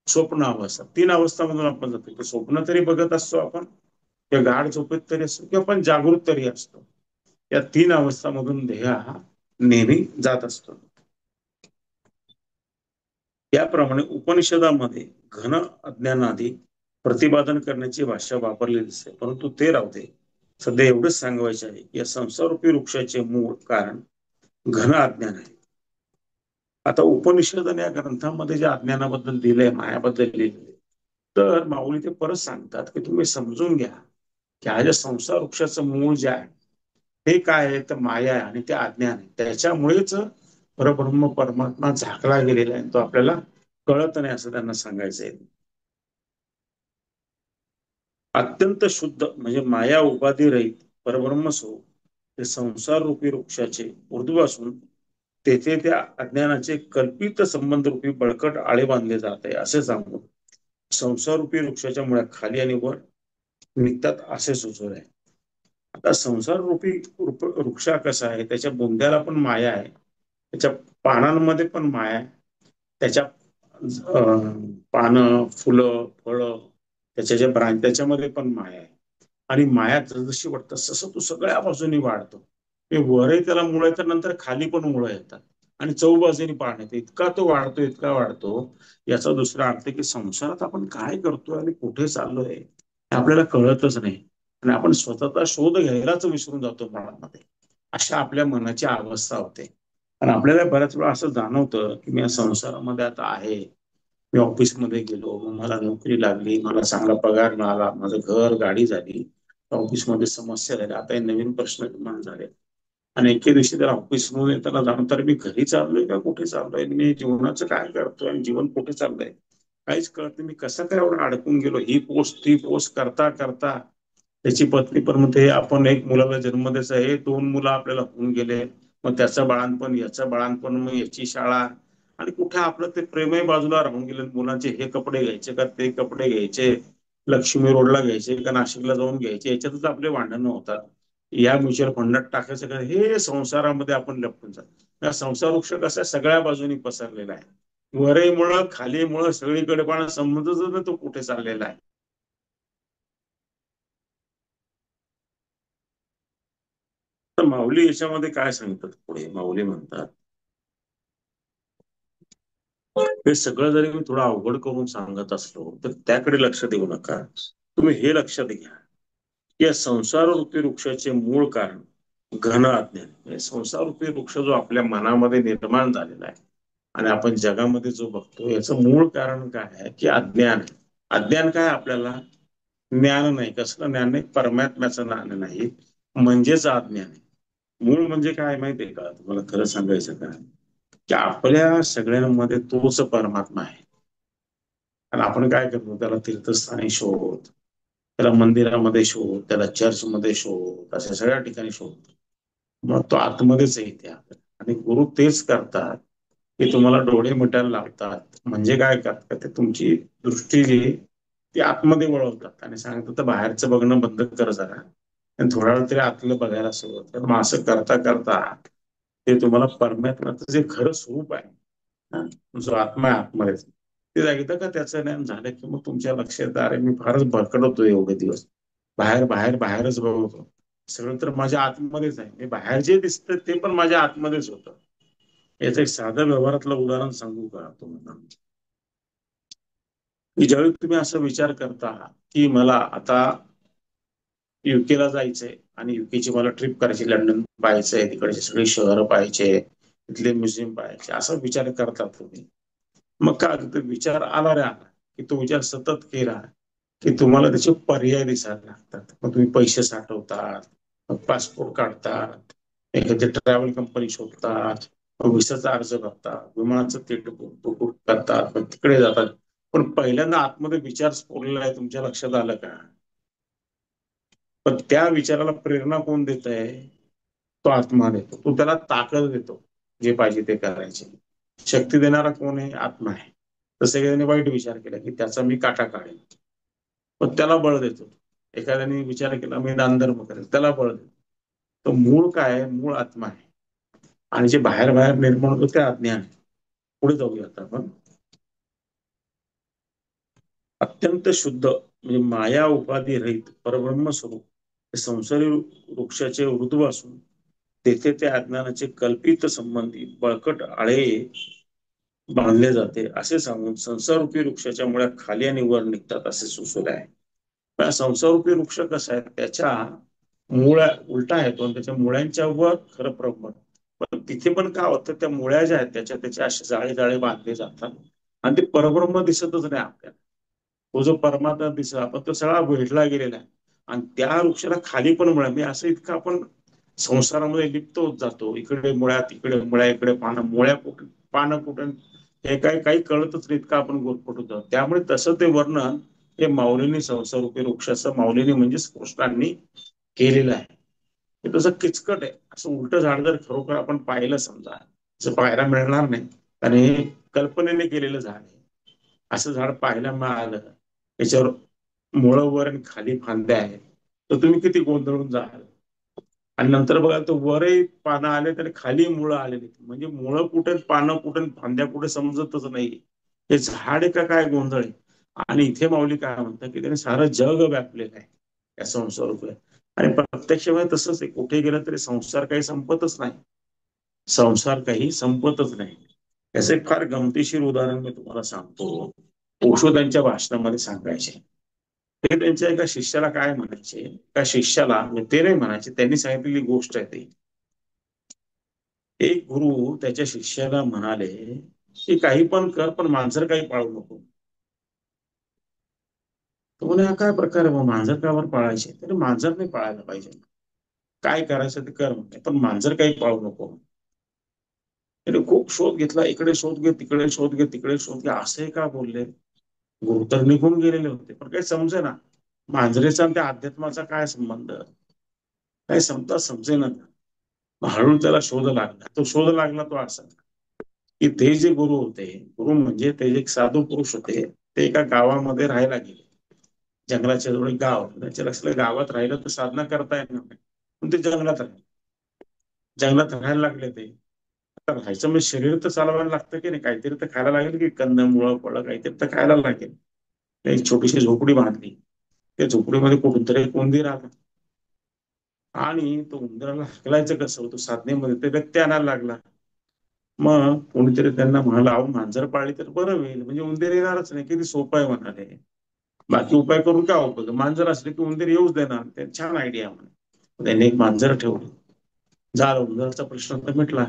स्वप्न अवस्था. तीन अवस्थामधून आपण जातो. स्वप्न तरी बघत असतो आपण, किंवा गाढ झोपेत तरी असतो, किंवा आपण जागृत तरी असतो. या तीन अवस्थामधून देह हा नेहमी जात असतो. याप्रमाणे उपनिषदामध्ये घन अज्ञानादी प्रतिपादन करण्याची भाषा वापरलेली दिसते, परंतु ते राहू दे. सध्या एवढंच सांगवायचे आहे की या संसारूपी वृक्षाचे मूळ कारण घन अज्ञान आहे. आता उपनिषद या ग्रंथामध्ये जे अज्ञानाबद्दल दिलंय, मायाबद्दल लिहिलंय, तर माऊली ते परत सांगतात की तुम्ही समजून घ्या की हा ज्या संसार वृक्षाचं मूळ जे आहे ते काय आहे, तर माया आहे आणि ते अज्ञान आहे. त्याच्यामुळेच परब्रह्म परमात्मा झाकला गेलेला आहे, तो आपल्याला कळत नाही असं त्यांना सांगायचंय. अत्यंत शुद्ध म्हणजे माया उपाधी रहित परब्रह्म स्वरूप हे संसार रूपी वृक्षाचे ऊर्ध्व असून तेथे त्या अज्ञानाचे कल्पित संबंध रूपी बळकट आळे बांधले जात आहे असे सांगून संसार रूपी वृक्षाच्या मुळ्या खाली आणि वर निघतात असे सुचवले आहे. आता संसार रूपी वृक्ष कसा आहे, त्याच्या बुंद्याला पण माया आहे, त्याच्या पानांमध्ये पण माया आहे, त्याच्या पानं, फुलं, फळं, त्याच्या ज्या ब्रांच त्याच्यामध्ये पण माया आहे. आणि माया जशी वाटतं तसं तो सगळ्या बाजूनी वाढतो. ते वरही त्याला मुळं येतात, नंतर खाली पण मुळं येतात आणि चौबाजूनी पाणी येतं. इतका तो वाढतो, इतका वाढतो. याचा दुसरा अर्थ की संसारात आपण काय करतोय आणि कुठे चाललोय हे आपल्याला कळतच नाही, आणि आपण स्वतःचा शोध घ्यायलाच विसरून जातो मनामध्ये. अशा आपल्या मनाची अवस्था होते. आणि आपल्याला बऱ्याच वेळा असं जाणवतं की मी या संसारामध्ये आता आहे, मी ऑफिसमध्ये गेलो, मला नोकरी लागली, मला चांगला पगार मिळाला, माझं घर गाडी झाली, ऑफिसमध्ये समस्या झाल्या, आता हे नवीन प्रश्न निर्माण झाले. आणि एके दिवशी त्या ऑफिसमध्ये त्याला जाणून तर मी घरी चाललोय का कुठे चाललोय, मी जीवनाचं काय करतोय आणि जीवन कुठे चाललंय काहीच कळत नाही. मी कसं काय एवढं अडकून गेलो, ही पोस्ट ती पोस्ट करता करता. त्याची पत्नी पण म्हणते आपण एक मुलाला जन्म द्यायचा आहे, दोन मुलं आपल्याला होऊन गेले, मग त्याचं बाळणपण, याचं बाळणपण, मग याची शाळा, आणि कुठे आपलं ते प्रेमही बाजूला राहून गेलं. मुलांचे हे कपडे घ्यायचे का ते कपडे घ्यायचे, लक्ष्मी रोडला घ्यायचे का नाशिकला जाऊन घ्यायचे, याच्यातच आपले भांडणं होतात. या म्युच्युअल फंडात टाकायचं का, हे संसारामध्ये आपण लपटून जातो. संसार वृक्ष कसा सगळ्या बाजूनी पसरलेला आहे, वरही मुळं खाली मुळं सगळीकडे, पण समजतच नाही तो कुठे चाललेला आहे. तर माऊली याच्यामध्ये काय सांगतात, पुढे माऊली म्हणतात, हे सगळं जरी मी थोडं अवघड करून सांगत असलो तर त्याकडे लक्ष देऊ नका. तुम्ही हे लक्षात घ्या, या संसार रूपी वृक्षाचे मूळ कारण घन अज्ञान. म्हणजे संसार रूपी वृक्ष जो आपल्या मनामध्ये निर्माण झालेला आहे आणि आपण जगामध्ये जो बघतो, याचं मूळ कारण काय आहे की अज्ञान. अज्ञान काय, आपल्याला ज्ञान नाही. कसलं ज्ञान नाही? परमात्म्याचं ज्ञान नाही, म्हणजेच अज्ञान आहे. मूळ म्हणजे काय माहितीये का तुम्हाला, खरं सांगायचं का, की आपल्या सगळ्यांमध्ये तोच परमात्मा आहे. आणि आपण काय करतो, त्याला तीर्थस्थानी शोध, त्याला मंदिरामध्ये शोध, त्याला चर्चमध्ये शोध, अशा सगळ्या ठिकाणी शोध. मग तो आतमध्येच येते आपल्याला. आणि गुरु तेच करतात की तुम्हाला डोळे मिटायला लागतात. म्हणजे काय करतात ते, तुमची दृष्टी जी ती आतमध्ये वळवतात आणि सांगतात तर बाहेरचं बघणं बंद कर जरा, आणि थोडा वेळ तरी आतलं बघायला सुरुवात कर. मग असं करता करता ते तुम्हाला परमात्म्याचं जे खरं स्वरूप आहे ना, जो आत्मा आहे आतमध्ये, ते एकदा का त्याचं ज्ञान झालं की मग तुमच्या लक्षात, अरे मी फारच भरकडवतो एवढे दिवस, बाहेर बाहेर बाहेरच बघतो, सगळं तर माझ्या आतमध्येच आहे. मी बाहेर जे दिसतं ते पण माझ्या आतमध्येच होतं. याचं एक साधं व्यवहारातलं उदाहरण सांगू का तुम्हाला, की ज्यावेळी तुम्ही असा विचार करता की मला आता युकेला जायचंय आणि युकेची मला ट्रिप करायची, लंडन पाहायचंय, तिकडचे सगळे शहर पाहायचे, तिथले म्युझियम पाहायचे, असा विचार करता तुम्ही. मग काय होतं, तो विचार आला रे आला की तो विचार सतत केला की तुम्हाला त्याचे पर्याय दिसायला लागतात. मग तुम्ही पैसे साठवतात, मग पासपोर्ट काढतात, एखादी ट्रॅव्हल कंपनी शोधतात, मग व्हिसाचा अर्ज करतात, विमानाचं तिकीट बुक करतात, मग तिकडे जातात. पण पहिल्यांदा आतमध्ये विचार स्फोरलेला आहे, तुमच्या लक्षात आलं का? पण त्या विचाराला प्रेरणा कोण देत आहे? तो आत्मा देतो. तो त्याला ताकद देतो जे पाहिजे ते करायचे. शक्ती देणारा कोण आहे? आत्मा आहे. तर सगळ्यांनी वाईट विचार केला की त्याचा मी काटा काढेल, पण त्याला बळ देतो. एखाद्याने विचार केला मी दानधर्म करेल, त्याला बळ देतो. तो मूळ काय आहे? मूळ आत्मा आहे. आणि जे बाहेर बाहेर निर्माण होतं ते अज्ञान आहे. पुढे जाऊयात आपण. अत्यंत शुद्ध म्हणजे माया उपाधी रहित परब्रह्म स्वरूप संसारी वृक्षाचे ऋतू असून तेथे त्या अज्ञानाचे कल्पित संबंधी बळकट आळे बांधले जाते, असे सांगून संसारूपी वृक्षाच्या मुळ्या खाली आणि वर निघतात असे सुचवले आहे. पण संसारूपी वृक्ष कसा आहे, त्याच्या मुळ्या उलटा आहे तो, आणि त्याच्या मुळ्यांच्या वर खरं प्रमाण. पण तिथे पण काय होतं, त्या मुळ्या ज्या आहेत त्याच्या त्याच्या असे जाळे जाळे बांधले जातात आणि ते परब्रह्म दिसतच नाही आपल्याला. तो जो परमात्मा दिसला आपण तो सगळा भेटला गेलेला आहे. आणि त्या वृक्षाला खाली पण मुळ्या, म्हणजे असं इतकं आपण संसारामध्ये लिप्त होत जातो, इकडे मुळ्या तिकडे मुळ्या, इकडे पानं, मुळ्या कुठे पानं कुठे, हे काही काही कळतच नाही, इतकं आपण गोरपट होतो. त्यामुळे तसं ते वर्णन हे माऊलींनी संसारूपी वृक्षाचं, माऊलींनी म्हणजे कृष्णांनी केलेलं आहे. हे तसं किचकट आहे. असं उलट झाड जर खरोखर आपण पाहिलं समजा, असं पाहायला मिळणार नाही, आणि हे कल्पनेने केलेलं झाड आहे. असं झाड पाहायला मिळालं, त्याच्यावर मुळं वर आणि खाली फांद्या आहेत, तर तुम्ही किती गोंधळून जाल. आणि नंतर बघा तो वरही पानं आले तर खाली मुळं आलेली, म्हणजे मुळं कुठे पानं कुठे फांद्या कुठे समजतच नाही. हे झाड आहे का काय गोंधळ आहे. आणि इथे माऊली काय म्हणतात की त्याने सारं जग व्यापलेलं आहे या संसार रूपे. आणि प्रत्यक्ष वेळा तसंच आहे, कुठे गेलं तरी संसार काही संपतच नाही. संसार काही संपतच नाही. याचं एक फार गमतीशीर उदाहरण मी तुम्हाला सांगतो. ओशो त्यांच्या भाषणामध्ये सांगायचे. ते त्यांच्या एका शिष्याला काय म्हणायचे, एका शिष्याला, म्हणजे ते नाही म्हणायचे, त्यांनी सांगितलेली गोष्ट आहे ती. एक गुरु त्याच्या शिष्याला म्हणाले की काही पण कर पण मांजर काही पाळू नको. तो म्हणे हा काय प्रकार आहे, मांजर का बरं पाळायचे? तरी मांजर नाही पाळायला पाहिजे, काय करायचं ते कर म्हणते, पण मांजर काही पाळू नको. त्याने खूप शोध घेतला, इकडे शोध घे, तिकडे शोध घे, तिकडे शोध घे, असे का बोलले. गुरु तर निघून गेलेले होते, पण काही समजे ना मांजरेचा आणि त्या अध्यात्माचा काय संबंध, काय समजा समजे ना. हळूहळू त्याला शोध लागला, तो शोध लागला तो असा की ते जे गुरु होते, गुरु म्हणजे ते जे एक साधू पुरुष होते, ते एका गावामध्ये राहायला गेले. जंगलाच्या जवळ एक गाव होतं. त्यांच्या लक्षात गावात राहिलं तर साधना करता येणार नाही, पण ते जंगलात राहिले. जंगलात राहायला लागले ते. आता राहायचं म्हणजे शरीर तर चालवायला लागतं की नाही, काहीतरी तर खायला लागेल की, कंदमुळं फळं काहीतरी तर खायला लागेल. एक छोटीशी झोपडी बांधली. त्या झोपडीमध्ये कुठून तरी एक उंदीर आला, आणि तो उंदराला हकलायचं कसं, तो साधनेमध्ये ते व्यक्ती आणायला लागला. मग कोणीतरी त्यांना म्हणाला, अहो मांजर पाळली तर बरं होईल, म्हणजे उंदीर येणारच नाही. किती सोपं आहे म्हणाले. बाकी उपाय करून काय उपयोग, मांजर असले की उंदीर येऊच देणार. ते छान आयडिया म्हणे. त्यांनी एक मांजर ठेवलं. झालं, उंदराचा प्रश्न तर मिटला.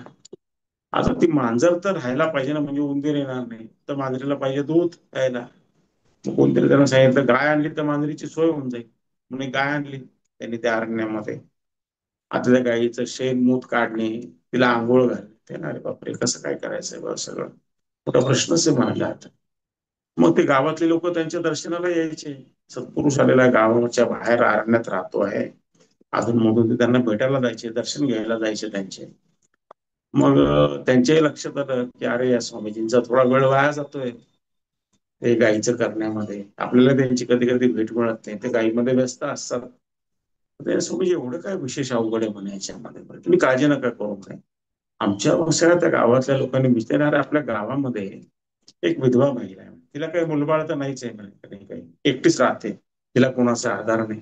आता ती मांजर तर राहायला पाहिजे ना, म्हणजे उंदीर येणार नाही. तर मांजरीला पाहिजे दूध प्यायला. मग कोणतरी त्यांना सांगितलं, गाय आणली तर मांजरीची सोय होऊन जाईल. म्हणून गाय आणली त्यांनी त्या अरण्यामध्ये. आता त्या गायीचं शेण मूत काढणे, तिला आंघोळ घालणे, ते ना, अरे बापरे, कसं काय करायचंय बा सगळं, मोठा प्रश्नच आहे म्हणाला. आता मग ते गावातले लोक त्यांच्या दर्शनाला यायचे. सत्पुरुष आलेला गावाच्या बाहेर अरण्यात राहतो आहे, अजून मधून ते त्यांना भेटायला जायचे, दर्शन घ्यायला जायचे त्यांचे. मग त्यांच्याही लक्षात आलं की अरे, या स्वामीजींचा थोडा वेळ वाया जातोय ते गायीचं करण्यामध्ये. आपल्याला त्यांची कधी कधी भेट मिळत नाही, ते गायीमध्ये व्यस्त असतात. ते स्वामीजी, एवढं काय विशेष अवघड आहे म्हणे याच्यामध्ये, तुम्ही काळजी नका करू काय. आमच्या सगळ्या त्या गावातल्या लोकांनी विचारणारे, आपल्या गावामध्ये एक विधवा महिला आहे, तिला काही मुलबाळ तर नाहीच आहे म्हणे, काही काही एकटीच राहते, तिला कोणाचा आधार नाही.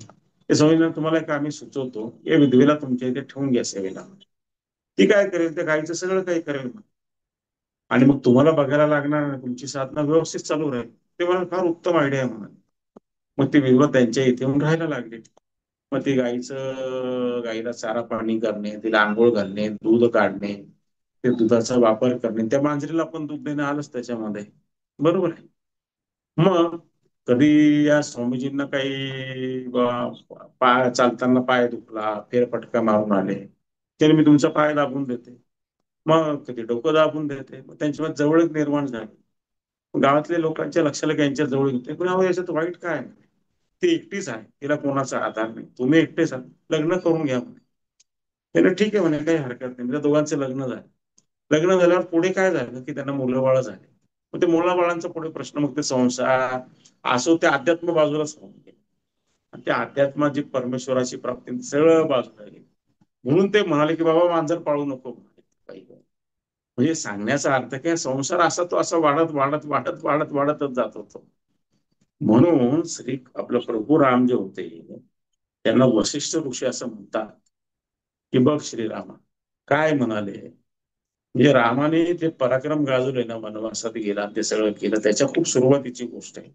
ते समजलं, तुम्हाला एक आम्ही सुचवतो, या विधवेला तुमच्या इथे ठेवून घ्या सेवेला. ती काय करेल, त्या गायीचं सगळं काही करेल, आणि मग तुम्हाला बघायला लागणार नाही, तुमची साधना व्यवस्थित चालू राहील. ते मला फार उत्तम आयडिया आहे म्हणून. मग ती विधवा त्यांच्या इथे येऊन राहायला लागली. मग ती गाईला चारा पाणी करणे, तिला आंघोळ घालणे, दूध काढणे, ते दुधाचा वापर करणे, त्या मांजरीला पण दूध देणं आलंच त्याच्यामध्ये, बरोबर आहे. मग कधी या स्वामीजींना काही पाय चालताना पाय दुखला, फेरफटका मारून आले, त्याने मी तुमचा पाय दाबून देते. मग कधी डोकं दाबून देते. मग त्यांच्यामध्ये जवळच निर्माण झाली. गावातल्या लोकांच्या लक्षाला की यांच्या जवळ येते, पण अहो याच्यात वाईट काय आहे? ती एकटीच आहे, तिला कोणाचा आधार नाही, तुम्ही एकटेच आहात, लग्न करून घ्या म्हणे. त्याने ठीक आहे म्हणे, काही हरकत नाही. म्हणजे दोघांचे लग्न झाले. लग्न झाल्यावर पुढे काय झालं की त्यांना मुलं बाळ झाले. मग ते मुलं बाळांचा पुढे प्रश्न, मग ते संसार असो, ते अध्यात्म बाजूलाच राहून गेले. आणि त्या अध्यात्माची परमेश्वराची प्राप्ती सगळं बाजूला गेली. म्हणून ते म्हणाले की बाबा मांजर पाळू नको काही. म्हणजे सांगण्याचा अर्थ काय, संसार असा तो असा वाढत वाढत वाढत वाढत वाढतच जात होतो. म्हणून आपलं प्रभू राम जे होते, त्यांना वशिष्ठ ऋषी असं म्हणतात की बघ श्रीरामा काय म्हणाले. म्हणजे रामाने ते पराक्रम गाजवले ना, वनवासात गेला, ते सगळं केलं, त्याच्या खूप सुरुवातीची गोष्ट आहे.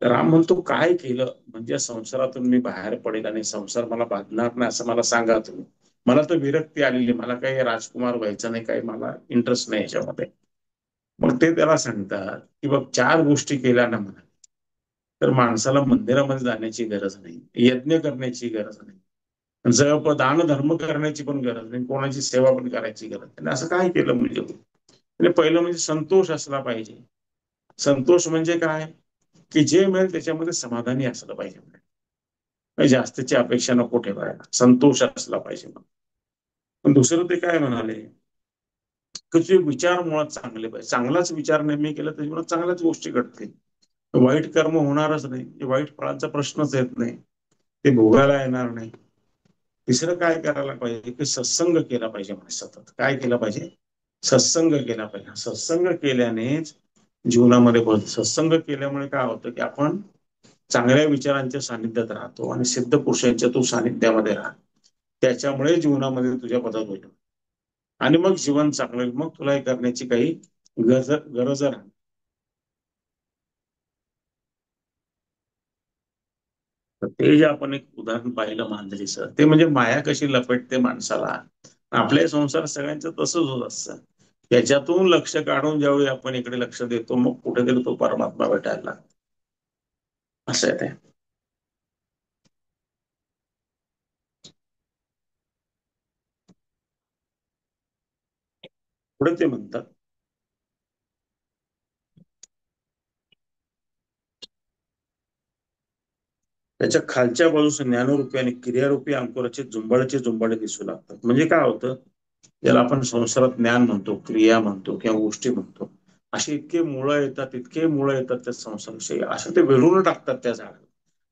तर राम म्हणतो काय केलं म्हणजे संसारातून मी बाहेर पडेल, आणि संसार मला बांधणार नाही असं मला सांगा तुम्ही. मला तर विरक्ती आलेली, मला काही राजकुमार व्हायचं नाही, काही मला इंटरेस्ट नाही याच्यामध्ये. मग ते त्याला सांगतात की बघ, चार गोष्टी केल्या ना म्हणा, तर माणसाला मंदिरामध्ये जाण्याची गरज नाही, यज्ञ करण्याची गरज नाही, जप दान धर्म करण्याची पण गरज नाही, कोणाची सेवा पण करायची गरज नाही. असं काय केलं म्हणजे पहिलं म्हणजे संतोष असला पाहिजे. संतोष म्हणजे काय, की जे मिळेल त्याच्यामध्ये समाधानी असलं पाहिजे. म्हणजे जास्तीची अपेक्षा नको ठेवायला, संतोष असला पाहिजे. पण दुसरं ते काय म्हणाले, की जे विचार मुळात चांगले पाहिजे, चांगलाच विचार नेहमी केला त्याच्यामुळे चांगल्याच गोष्टी घडतील. वाईट कर्म होणारच नाही, वाईट फळांचा प्रश्नच येत नाही, ते भोगायला येणार नाही. तिसरं काय करायला पाहिजे, की सत्संग केला पाहिजे. म्हणजे सतत काय केलं पाहिजे, सत्संग केला पाहिजे. सत्संग केल्यानेच जीवनामध्ये सत्संग केल्यामुळे काय होतं, की आपण चांगल्या विचारांच्या सानिध्यात राहतो, आणि सिद्ध पुरुषांच्या तू सानिध्यामध्ये राहा. त्याच्यामुळे जीवनामध्ये तुझ्या बदल होईल, आणि मग जीवन चांगलं होईल. मग तुला हे करण्याची काही गरज राहणार. तर ते जे आपण एक उदाहरण पाहिलं मांजरीचं, ते म्हणजे माया कशी लपेटते माणसाला. आपले संसार सगळ्यांचं तसंच होत असतं. त्याच्यातून लक्ष काढून ज्यावेळी आपण इकडे लक्ष देतो, मग कुठेतरी तो परमात्मा भेटायला लागतो. असं आहे ते. पुढे ते म्हणतात, त्याच्या खालच्या बाजूस ज्ञानरूपी आणि क्रियारूपी अंकुराचे झुंबाळाचे झुंबाळे दिसू लागतात. म्हणजे काय होतं, ज्याला आपण संसारात ज्ञान म्हणतो, क्रिया म्हणतो किंवा गोष्टी म्हणतो, असे इतके मुळं येतात, इतके मुळं येतात त्या संसाराविषयी, असं ते वेढून टाकतात त्या झाडाला.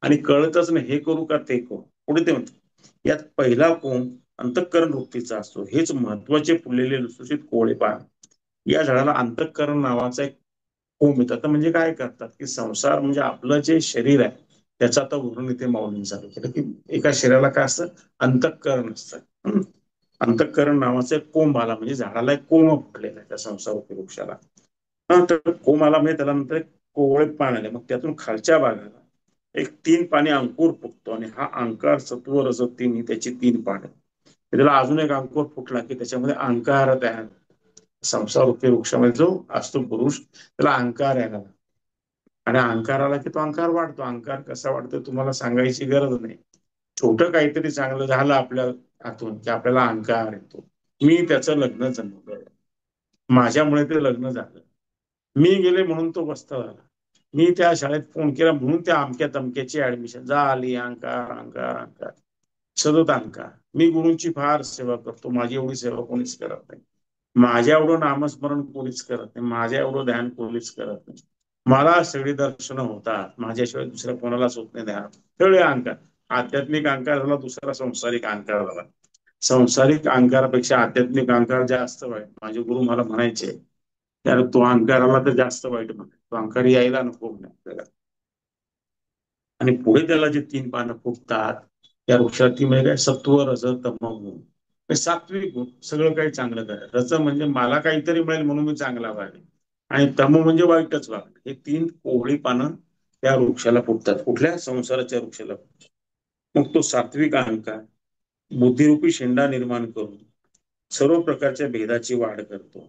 आणि कळतच नाही हे करू का ते करू. पुढे ते म्हणतात यात पहिला कोंब अंतःकरण वृत्तीचा असतो. हेच महत्वाचे फुललेले लुसलुशीत कोवळे पान. या झाडाला अंतःकरण नावाचा एक कोंब येतात. तर म्हणजे काय करतात की संसार म्हणजे आपलं जे शरीर आहे त्याचं आता वर्णन इथे माऊलींनी चालू केलं की एका शरीराला काय असतं, अंतःकरण असतं. अंतःकरण नावाचा एक कोंब आला म्हणजे झाडाला एक कोंब फुटलेला आहे त्या संसार वृक्षाला. तर कोंब आला म्हणजे त्याला नंतर एक कोवळे पान आले, मग त्यातून खालच्या भागाला एक 3 पाने अंकुर फुटतो आणि हा अंकार सत्व रज तीन ही त्याची 3 पाने. त्याला अजून एक अंकुर फुटला की त्याच्यामध्ये अहंकार तयार. संसार वृक्षामध्ये जो असतो पुरुष त्याला अहंकार यायला, आणि अहंकाराला की तो अहंकार वाढतो. अहंकार कसा वाढतो तुम्हाला सांगायची गरज नाही. छोटं काहीतरी चांगलं झालं आपल्या हातून की आपल्याला अहंकार येतो. मी त्याचं लग्न जमवलं, माझ्यामुळे ते लग्न झालं, मी गेले म्हणून तो बसता झाला, मी त्या शाळेत फोन केला म्हणून त्या अमक्या तमक्याची ऍडमिशन झाली. अहंकार अहंकार अहंकार, सतत अहंकार. मी गुरूंची फार सेवा करतो, माझी एवढी सेवा कोणीच करत नाही, माझ्या एवढं नामस्मरण कोणीच करत नाही, माझ्या एवढं ध्यान कोणीच करत नाही, मला सगळी दर्शनं होतात, माझ्याशिवाय दुसऱ्या कोणालाच होत नाही ध्यान. सगळे अहंकार. आध्यात्मिक अहंकार झाला, दुसरा संसारिक अहंकार झाला. संसारिक अहंकारापेक्षा आध्यात्मिक अहंकार जास्त वाईट. माझे गुरु मला म्हणायचे त्याला तो अहंकाराला तर जास्त वाईट म्हणे, तो अहंकार यायला नको म्हणे आपल्याला. आणि पुढे त्याला जे 3 पानं फुटतात त्या वृक्षाती म्हणजे काय, सत्व रज तम गुण, सात्विक गुण, सगळं काही चांगलं करायचं. रज म्हणजे मला काहीतरी मिळेल म्हणून मी चांगला वागेल, आणि तम म्हणजे वाईटच वागेल. हे 3 कोवळी पानं त्या वृक्षाला फुटतात. कुठल्या संसाराच्या वृक्षाला. मग तो सात्विक अहंकार बुद्धिरूपी शेंडा निर्माण करून सर्व प्रकारच्या भेदाची वाढ करतो.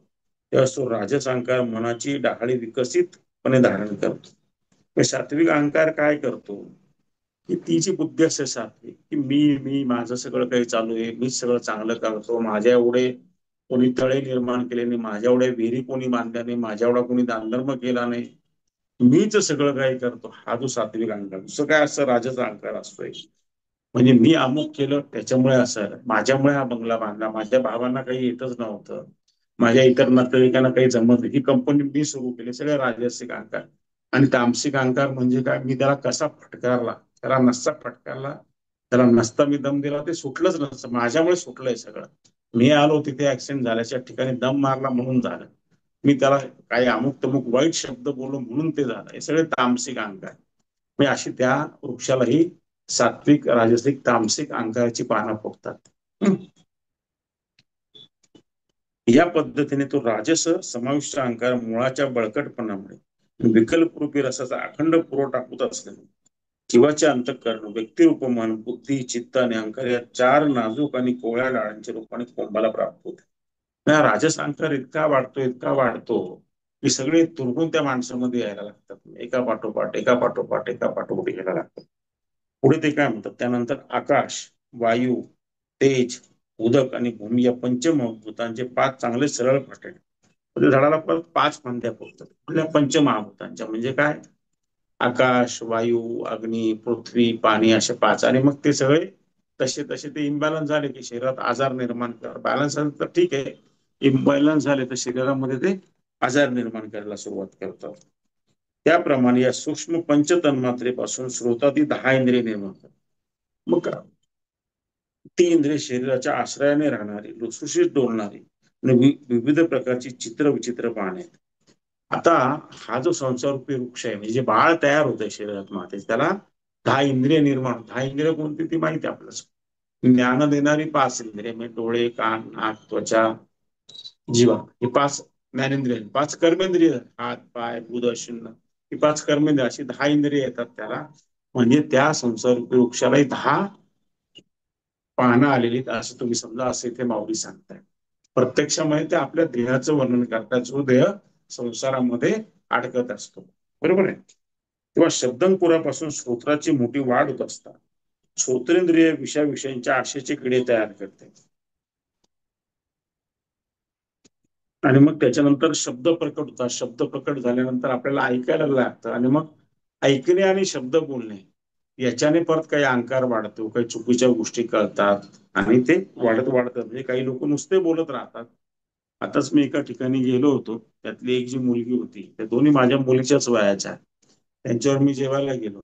तेव्हा तो राजस अहंकार मनाची डाहाळी विकसितपणे धारण करतो. सात्विक अहंकार काय करतो की ती जी बुद्धी असते सात्विक, की मी माझं सगळं काही चालू आहे, मीच सगळं चांगलं करतो, माझ्या एवढे कोणी तळे निर्माण केले नाही, माझ्या एवढ्या विहिरी कोणी बांधल्या नाही, माझ्या एवढा कोणी दानधर्म केला नाही, मीच सगळं काही करतो, हा जो सात्विक अहंकार. दुसरं काय असं राजस अहंकार असतोय, म्हणजे मी अमुक केलं त्याच्यामुळे असं, माझ्यामुळे हा बंगला बांधला, माझ्या भावांना काही येतच नव्हतं, माझ्या इतर नातेवाईकांना काही जमत नाही, ही कंपनी मी सुरू केली, सगळे राजसिक अहंकार. आणि तामसिक अहंकार म्हणजे काय, मी त्याला कसा फटकारला, त्याला नसता फटकारला, त्याला नसता मी दम दिला, ते सुटलंच नसतं, माझ्यामुळे सुटलंय सगळं. मी आलो तिथे ऍक्सिडेंट झाल्याच्या ठिकाणी दम मारला म्हणून झालं, मी त्याला काही अमुक तमुक वाईट शब्द बोललो म्हणून ते झालं, हे सगळे तामसिक अहंकार. म्हणजे अशी त्या वृक्षालाही सात्विक राजसिक तामसिक अहंकाराची पानं फुटतात. या पद्धतीने तो राजस समाविष्ट अहंकार मुळाच्या बळकटपणामुळे विकल्प रूपी रसाचा अखंड पुरवठा होत असल्याने जीवाचे अंतःकरण व्यक्तिरूप मन बुद्धी चित्त आणि अहंकार या 4 नाजूक आणि कोवळ्या डाळांच्या रूपाने कोंबाला प्राप्त होते. राजस अहंकार इतका वाढतो की सगळे तुरगुन त्या माणसामध्ये यायला लागतात, एका पाठोपाठ एका पाठोपाठ एका पाठोपाठ यायला लागतात. पुढे ते काय म्हणतात, त्यानंतर आकाश, वायू, तेज, उदक आणि भूमी या पंचमहाभूतांचे 5 चांगले सरळ फाटे. म्हणजे झाडाला परत 5 फांद्या फुटतात आपल्या पंचमहाभूतांच्या. म्हणजे काय, आकाश, वायू, अग्नी, पृथ्वी, पाणी, असे 5. आणि मग ते सगळे तसे तसे ते इम्बॅलन्स झाले की शरीरात आजार निर्माण करतात. बॅलन्स झाले तर ठीक आहे, इम्बॅलन्स झाले तर शरीरामध्ये ते आजार निर्माण करायला सुरुवात करतात. त्याप्रमाणे या सूक्ष्म पंचतन्मात्रेपासून श्रोताती 10 इंद्रिय निर्माण करतात. मग ती इंद्रिय शरीराच्या आश्रयाने राहणारी, लुसलुशीत डोलणारी आणि विविध प्रकारची चित्र विचित्र पाहणे. आता हा जो संसारूपी वृक्ष आहे, म्हणजे जे बाळ तयार होतंय शरीरात माते, त्याला 10 इंद्रिय निर्माण. 10 इंद्रिय कोणती ती माहिती आपल्याला. ज्ञान देणारी 5 इंद्रिय म्हणजे डोळे, कान, नाक, त्वचा, जीवा, ही 5 ज्ञानेंद्रिय. 5 कर्मेंद्रिय, हात पाय बुध शून्य, ही 5 कर्मेंद्रिय, अशी 10 इंद्रिय येतात त्याला. म्हणजे त्या संसारूपी वृक्षालाही 10 पानं आलेली, असं तुम्ही समजा, असं इथे माऊली सांगताय. प्रत्यक्षामध्ये ते आपल्या देहाचं वर्णन करतात, जो देह संसारामध्ये अडकत असतो. बरोबर आहे. तेव्हा शब्दंकुरापासून श्रोत्राची मोठी वाढ होत असतात. श्रोत्रेंद्रिय विषयांच्या आशेचे किडे तयार करते, आणि मग त्याच्यानंतर शब्द प्रकट होतात. शब्द प्रकट झाल्यानंतर आपल्याला ऐकायला लागतं, आणि मग ऐकणे आणि शब्द बोलणे याच्याने परत काही अहंकार वाढतो, काही चुकीच्या गोष्टी कळतात आणि ते वाढत वाढतात. म्हणजे काही लोक नुसते बोलत राहतात. आताच मी एका ठिकाणी गेलो होतो, त्यातली एक जी मुलगी होती, त्या दोन्ही माझ्या मुलीच्याच वयाच्या, त्यांच्यावर मी जेवायला गेलो.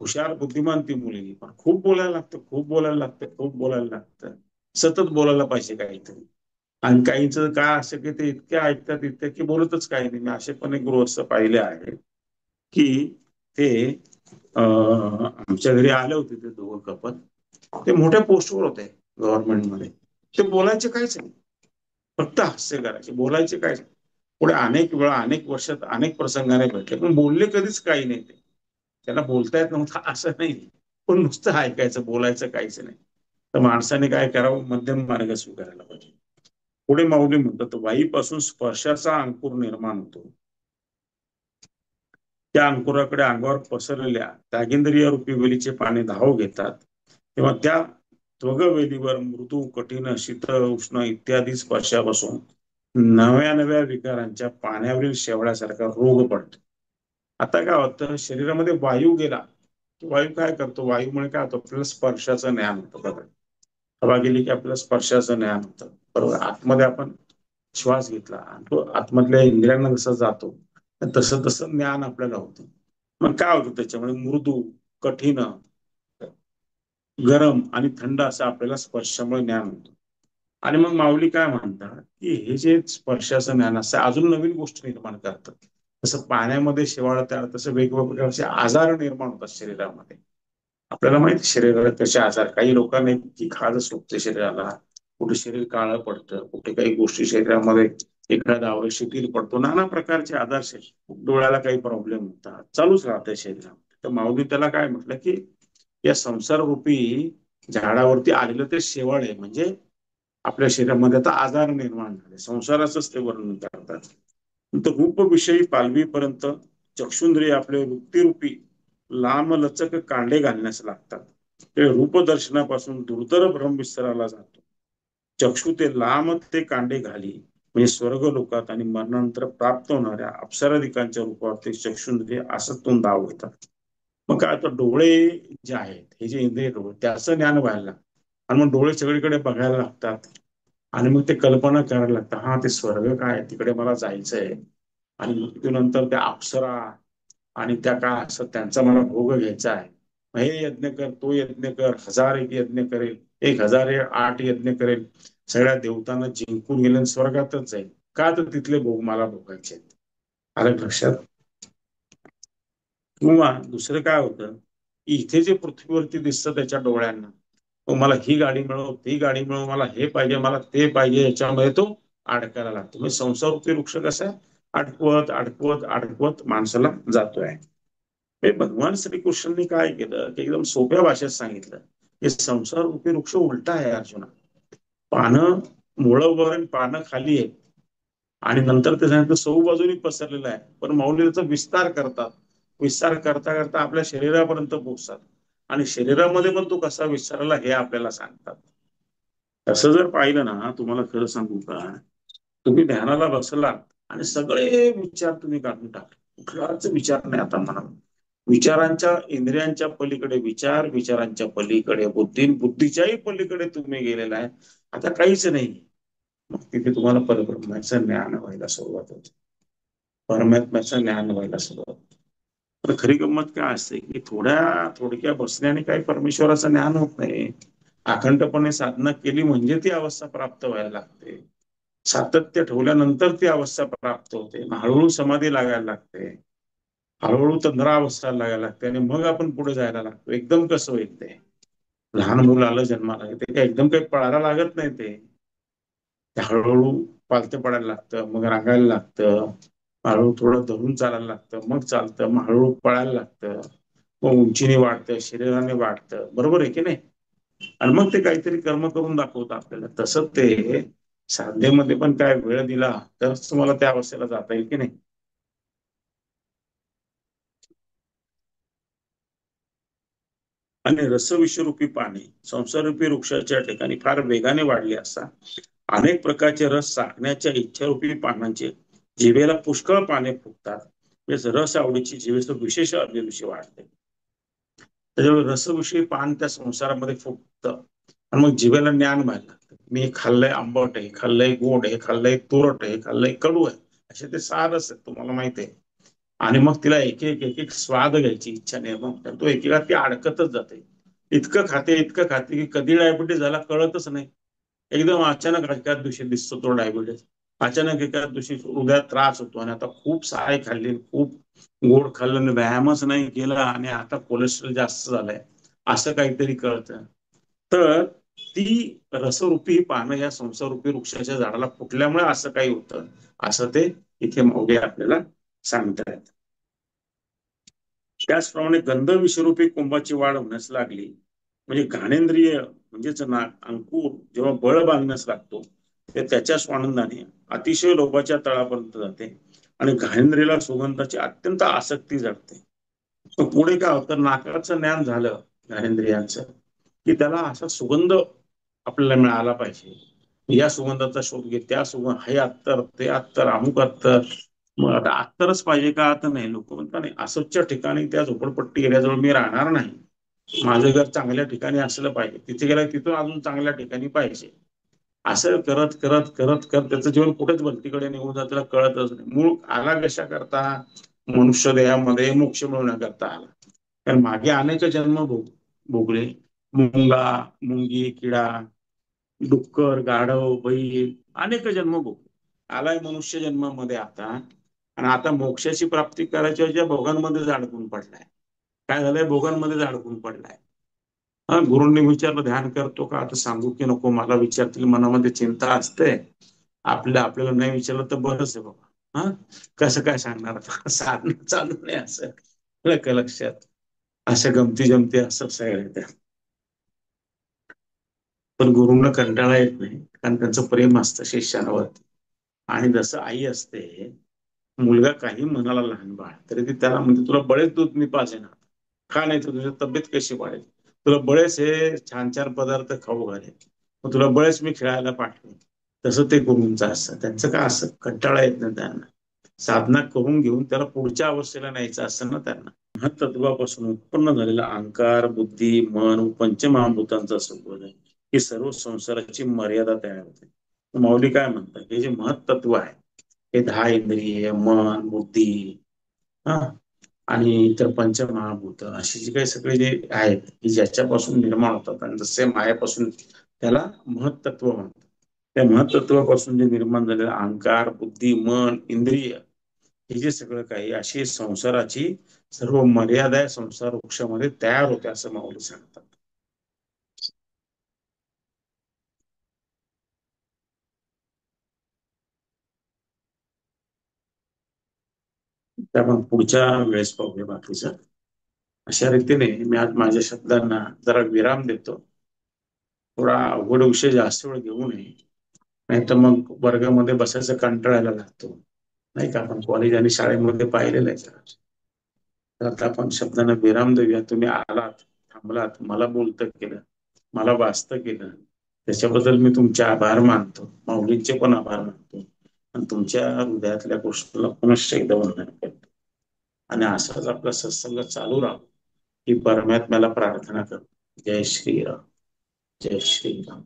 हुशार बुद्धिमान ती मुलगी, पण खूप बोलायला लागतं, खूप बोलायला लागतं, खूप बोलायला लागतं. सतत बोलायला पाहिजे काहीतरी. आणि काहींचं काय असं की ते इतके ऐकतात इतके की बोलतच काही नाही. मी असे पण एक गृहस्थ पाहिले आहे की ते आमच्या घरी आले होते ते दोघं कपल. ते मोठ्या पोस्टवर होते गव्हर्नमेंटमध्ये. ते बोलायचे काहीच नाही, फक्त हास्य करायचे, बोलायचे काय. पुढे अनेक वेळा अनेक वर्षात अनेक प्रसंगाने भेटले, पण बोलले कधीच काही नाही. ते त्यांना बोलता येत नव्हतं असं नाही, पण नुसतं ऐकायचं, बोलायचं काहीच नाही. तर माणसाने काय करावं, मध्यम मार्ग स्वीकारायला पाहिजे. पुढे माऊली म्हणतात, वाईपासून स्पर्शाचा अंकुर निर्माण होतो. त्या अंकुराकडे अंगावर पसरलेल्या त्यागेंद्रिय रूपी वेलीचे पाने धाव घेतात, तेव्हा त्या त्वगवेलीवर मृदू, कठीण, शीतळ, उष्ण इत्यादी स्पर्शापासून नव्या नव्या विकारांच्या पाण्यावरील शेवळ्यासारखा रोग पडतो. आता काय होतं, शरीरामध्ये वायू गेला, वायू काय करतो, वायूमुळे काय होतं, आपल्याला स्पर्शाचं ज्ञान होतं. बघा, हवा गेली की आपल्याला स्पर्शाचं ज्ञान होतं, बरोबर. आतमध्ये आपण श्वास घेतला आणि तो आतमधल्या इंद्रियांना जसा जातो, तसं तसं ज्ञान आपल्याला होतं. मग काय होतं, त्याच्यामुळे मृदू, कठीण, गरम आणि थंड असं आपल्याला स्पर्शामुळे ज्ञान होतं. आणि मग माऊली काय म्हणतात की हे जे स्पर्शाचं ज्ञान असतं अजून नवीन गोष्टी निर्माण करतात. तसं पाण्यामध्ये शेवाळ तयार, तसं वेगवेगळ्या प्रकारचे आजार निर्माण होतात शरीरामध्ये. आपल्याला माहिती शरीराला कसे आजार, काही लोकांना इतकी खाज सुटते शरीराला, कुठे शरीर काळं पडतं, कुठे काही गोष्टी शरीरामध्ये एखादा आवश्यक शिथिल पडतो, नाना प्रकारचे आजार, डोळ्याला काही प्रॉब्लेम होतात, चालूच राहते शरीरामध्ये. तर माऊली त्याला काय म्हटलं की या संसार रूपी झाडावरती आलेलं ते शेवाळ आहे, म्हणजे आपल्या शरीरामध्ये आता आजार निर्माण झाले, संसाराचंच ते वर्णन करतात. तर रूप विषयी पालवीपर्यंत चक्षुंद्रिय आपले वृत्तीरूपी लांब लचक कांडे घालण्यास लागतात. ते रूप दर्शनापासून दुर्धर भ्रमविस्ताराला जातो. चक्षु ते लांब ते कांडे घाली, म्हणजे स्वर्ग लोकात आणि मरणानंतर प्राप्त होणाऱ्या अप्सराधिकांच्या रूपात ते चक्षुंद्रिय आसक्तून धाव घेतात. मग काय आता डोळे जे आहेत, हे जे इंद्रिय डोळे, त्याचं ज्ञान व्हायला लागतं. आणि मग डोळे सगळीकडे बघायला लागतात आणि मग ते कल्पना करायला लागतं, हा ते स्वर्ग काय, तिकडे मला जायचंय. आणि मृत्यूनंतर त्या अप्सरा आणि त्या काय असं त्यांचा मला भोग घ्यायचा आहे. हे यज्ञ कर, तो यज्ञ कर, 1001 यज्ञ करेल, 1008 यज्ञ करेल, सगळ्या देवतांना जिंकून गेले स्वर्गातच जाईल. का तर तिथले भोग मला भोगायचे. आलं लक्षात. किंवा दुसरं काय होतं, इथे जे पृथ्वीवरती दिसतं त्याच्या डोळ्यांना, मला ही गाडी मिळव, ती गाडी मिळव, मला हे पाहिजे, मला ते पाहिजे, याच्यामध्ये तो अडकायला लागतो. म्हणजे संसारूपी वृक्ष कसा अडकवत अडकवत अडकवत माणसाला जातोय. भगवान श्रीकृष्णांनी काय केलं की एकदम सोप्या भाषेत सांगितलं की संसार रूपी वृक्ष उलटा आहे अर्जुना. पानं मुळं वर आणि पानं खाली आहेत, आणि नंतर ते सांगितलं सौ बाजूनी पसरलेलं आहे. पण माऊली त्याचा विस्तार करतात, विस्तार करता करता आपल्या शरीरापर्यंत पोहोचतात, आणि शरीरामध्ये पण तो कसा विस्तारला हे आपल्याला सांगतात. तसं जर पाहिलं ना, तुम्हाला खरं सांगू का, तुम्ही ध्यानाला बसलात आणि सगळे विचार तुम्ही काढून टाकले, कुठलाच विचार नाही आता मनात. विचारांच्या, इंद्रियांच्या पलीकडे विचार, विचारांच्या पलीकडे बुद्धी, बुद्धीच्याही पलीकडे तुम्ही गेलेला आहे. आता काहीच नाही. मग तिथे तुम्हाला परब्रह्माचं ज्ञान व्हायला सुरुवात होते, परमात्म्याचं ज्ञान व्हायला सुरुवात. तर खरी गंमत काय असते की थोडक्या बसण्याने काही परमेश्वराचं ज्ञान होत नाही. अखंडपणे साधना केली म्हणजे ती अवस्था प्राप्त व्हायला लागते. सातत्य ठेवल्यानंतर ती अवस्था प्राप्त होते. हळूहळू समाधी लागायला लागते, हळूहळू तंद्रा अवस्था लागायला लागते, आणि मग आपण पुढे जायला लागतो. एकदम कसं होईल ते, लहान मुलं आलं जन्माला, ते काय एकदम काही पळायला लागत नाही. ते हळूहळू पालतं पडायला लागतं, मग रांगायला लागतं, हळूहळू थोडं धरून चालायला लागतं, मग चालतं, मग हळूहळू पळायला लागतं, मग उंचीने वाढतं, शरीराने वाढतं, बरोबर आहे की नाही. आणि मग ते काहीतरी कर्म करून दाखवतं आपल्याला. तसं ते साधनेमध्ये पण काय वेळ दिला तरच तुम्हाला त्या अवस्थेला जाता येईल की नाही. आणि रसविषरूपी पाने संसाररूपी वृक्षाच्या ठिकाणी फार वेगाने वाढले असता अनेक प्रकारचे रस चाकण्याच्या इच्छारूपी पानांचे जिभेला पुष्कळ पाने फुटतात. म्हणजे रस आवडीची जिभेचं विशेष अभिरुची वाढते. त्याच्यामुळे रसविषयी पान त्या संसारामध्ये फुटतं आणि मग जिभेला ज्ञान व्हायला लागतं. मी हे खाल्लंय आंबट आहे, खाल्लंय गोड आहे, खाल्लंय तुरट आहे, खाल्लंय कडू आहे, असे ते सार असतात तुम्हाला माहिती आहे. आणि मग तिला एक एक एक एक स्वाद घ्यायची इच्छा निर्माण होते. तो एकेका ती अडकतच जाते. इतकं खाते की कधी डायबिटीस झाला कळतच नाही. एकदम अचानक एकाच दिवशी दिसतो तो डायबिटीस. अचानक एकाच दिवशी हृदयात त्रास होतो आणि आता खूप साय खाल्ली, खूप गोड खाल्लं आणि व्यायामच नाही केला आणि आता कोलेस्ट्रॉल जास्त झालंय, असं काहीतरी कळतं. तर ती रसरूपी पानं या संसारूपी वृक्षाच्या झाडाला फुटल्यामुळे असं काही होतं, असं ते इथे माऊली आपल्याला सांगतायत. त्याचप्रमाणे गंध विषरूपी कुंभाची वाढ होण्यास लागली म्हणजे घाणेंद्रिय म्हणजेच ना अंकुर जेव्हा बळ बांधण्यास लागतो, ते त्याच्या स्वानंदाने अतिशय लोभाच्या तळापर्यंत जाते आणि घाणेंद्रियला सुगंधाची अत्यंत आसक्ती जडते. तर पुढे काय होतं, नाकाचं ज्ञान झालं ज्ञानेंद्रियांचं की त्याला असा सुगंध आपल्याला मिळाला पाहिजे. या सुगंधाचा शोध घे, त्या सुगंध हे अत्तर ते अत्तर अमुक अत्तर. मग आता अत्तरच पाहिजे का, आता नाही. लोक म्हणतात नाही, असोच्या ठिकाणी त्या झोपडपट्टी एरियाजवळ मी राहणार नाही, माझं घर चांगल्या ठिकाणी असलं पाहिजे, तिथे गेलं तिथून अजून चांगल्या ठिकाणी पाहिजे. असं करत करत करत करत त्याचं जीवन कुठेच भलतीकडे निघून जात त्याला कळतच नाही. मूळ आला कशा करता, मनुष्य देहामध्ये मोक्ष मिळवण्याकरता आला. कारण मागे अनेक जन्म भोगले. मुंगा, मुंगी, किडा, डुक्कर, गाढव, बैल, अनेक जन्म भोगले. आलाय मनुष्य जन्मामध्ये आता, आणि आता मोक्षाची प्राप्ती करायच्या ज्या भोगांमध्येच अडकून पडलाय. काय झालंय, भोगांमध्येच अडकून पडलाय. हा, गुरुंनी विचारलं ध्यान करतो का, आता सांगू की नको, मला विचारतील मनामध्ये चिंता असते. आपल्याला नाही विचारलं तर बरंच आहे बाबा. हा, कसं काय सांगणार आता, साधन चालू नाही असं. लक्षात, अशा गमती जमती असं सगळं त्या. पण गुरुंना कंटाळा येत नाही, कारण त्यांचं प्रेम असतं शिष्यावरती. आणि जसं आई असते, मुलगा काही म्हणाला लहान बाळ तरी ती त्याला म्हणते तुला बळेच दूध मी पाजेन, खा नाही तर तुझी तब्येत कशी वाढेल, तुला बळेच हे छान छान पदार्थ खाऊ घालेल, मग तुला बळेच मी खेळायला पाठवेन. तसं ते गुरुंचं असतं. त्यांचं काय असं कंटाळा येत नाही त्यांना. साधना करून घेऊन त्याला पुढच्या अवस्थेला न्यायचं असतं ना त्यांना. महत्त्वापासून उत्पन्न झालेला अहंकार, बुद्धी, मन व पंचमहाभूतांचा संबोध आहे, ही सर्व संसाराची मर्यादा तयार होते. माऊली काय म्हणतात, हे जे महत्त्व आहे, हे 10 इंद्रिय, मन, बुद्धी, हा, आणि इतर पंचमहाभूत अशी जी काही सगळे जे आहेत की ज्याच्यापासून निर्माण होतात, आणि जसे मायापासून त्याला महत्त्व म्हणतात. त्या महत्त्वापासून जे निर्माण झालेलं अहंकार, बुद्धी, मन, इंद्रिय, हे जे सगळं काही अशी संसाराची सर्व मर्यादा संसार वृक्षामध्ये तयार होते असं माऊली सांगतात. त्या आपण पुढच्या वेळेस पाहूया बाकीचं. अशा रीतीने मी आज माझ्या शब्दांना जरा विराम देतो. थोडा अवघड विषय जास्त वेळ घेऊ नये, नाही तर मग वर्गामध्ये बसायचं कंटाळायला लागतो, नाही का, आपण कॉलेज आणि शाळेमध्ये पाहिलेलं आहे सर. तर आता आपण शब्दांना विराम देऊया. तुम्ही आलात, थांबलात, मला बोलतं केलं, मला वाचतं केलं, त्याच्याबद्दल मी तुमचे आभार मानतो, माऊलींचे पण आभार मानतो, आणि तुमच्या हृदयातल्या गोष्टीला पुनश्च एकदा वंदन करतो. आणि असाच आपला सत्संग चालू राहू ही परमात्म्याला प्रार्थना करतो. जय श्रीराम. जय श्रीराम.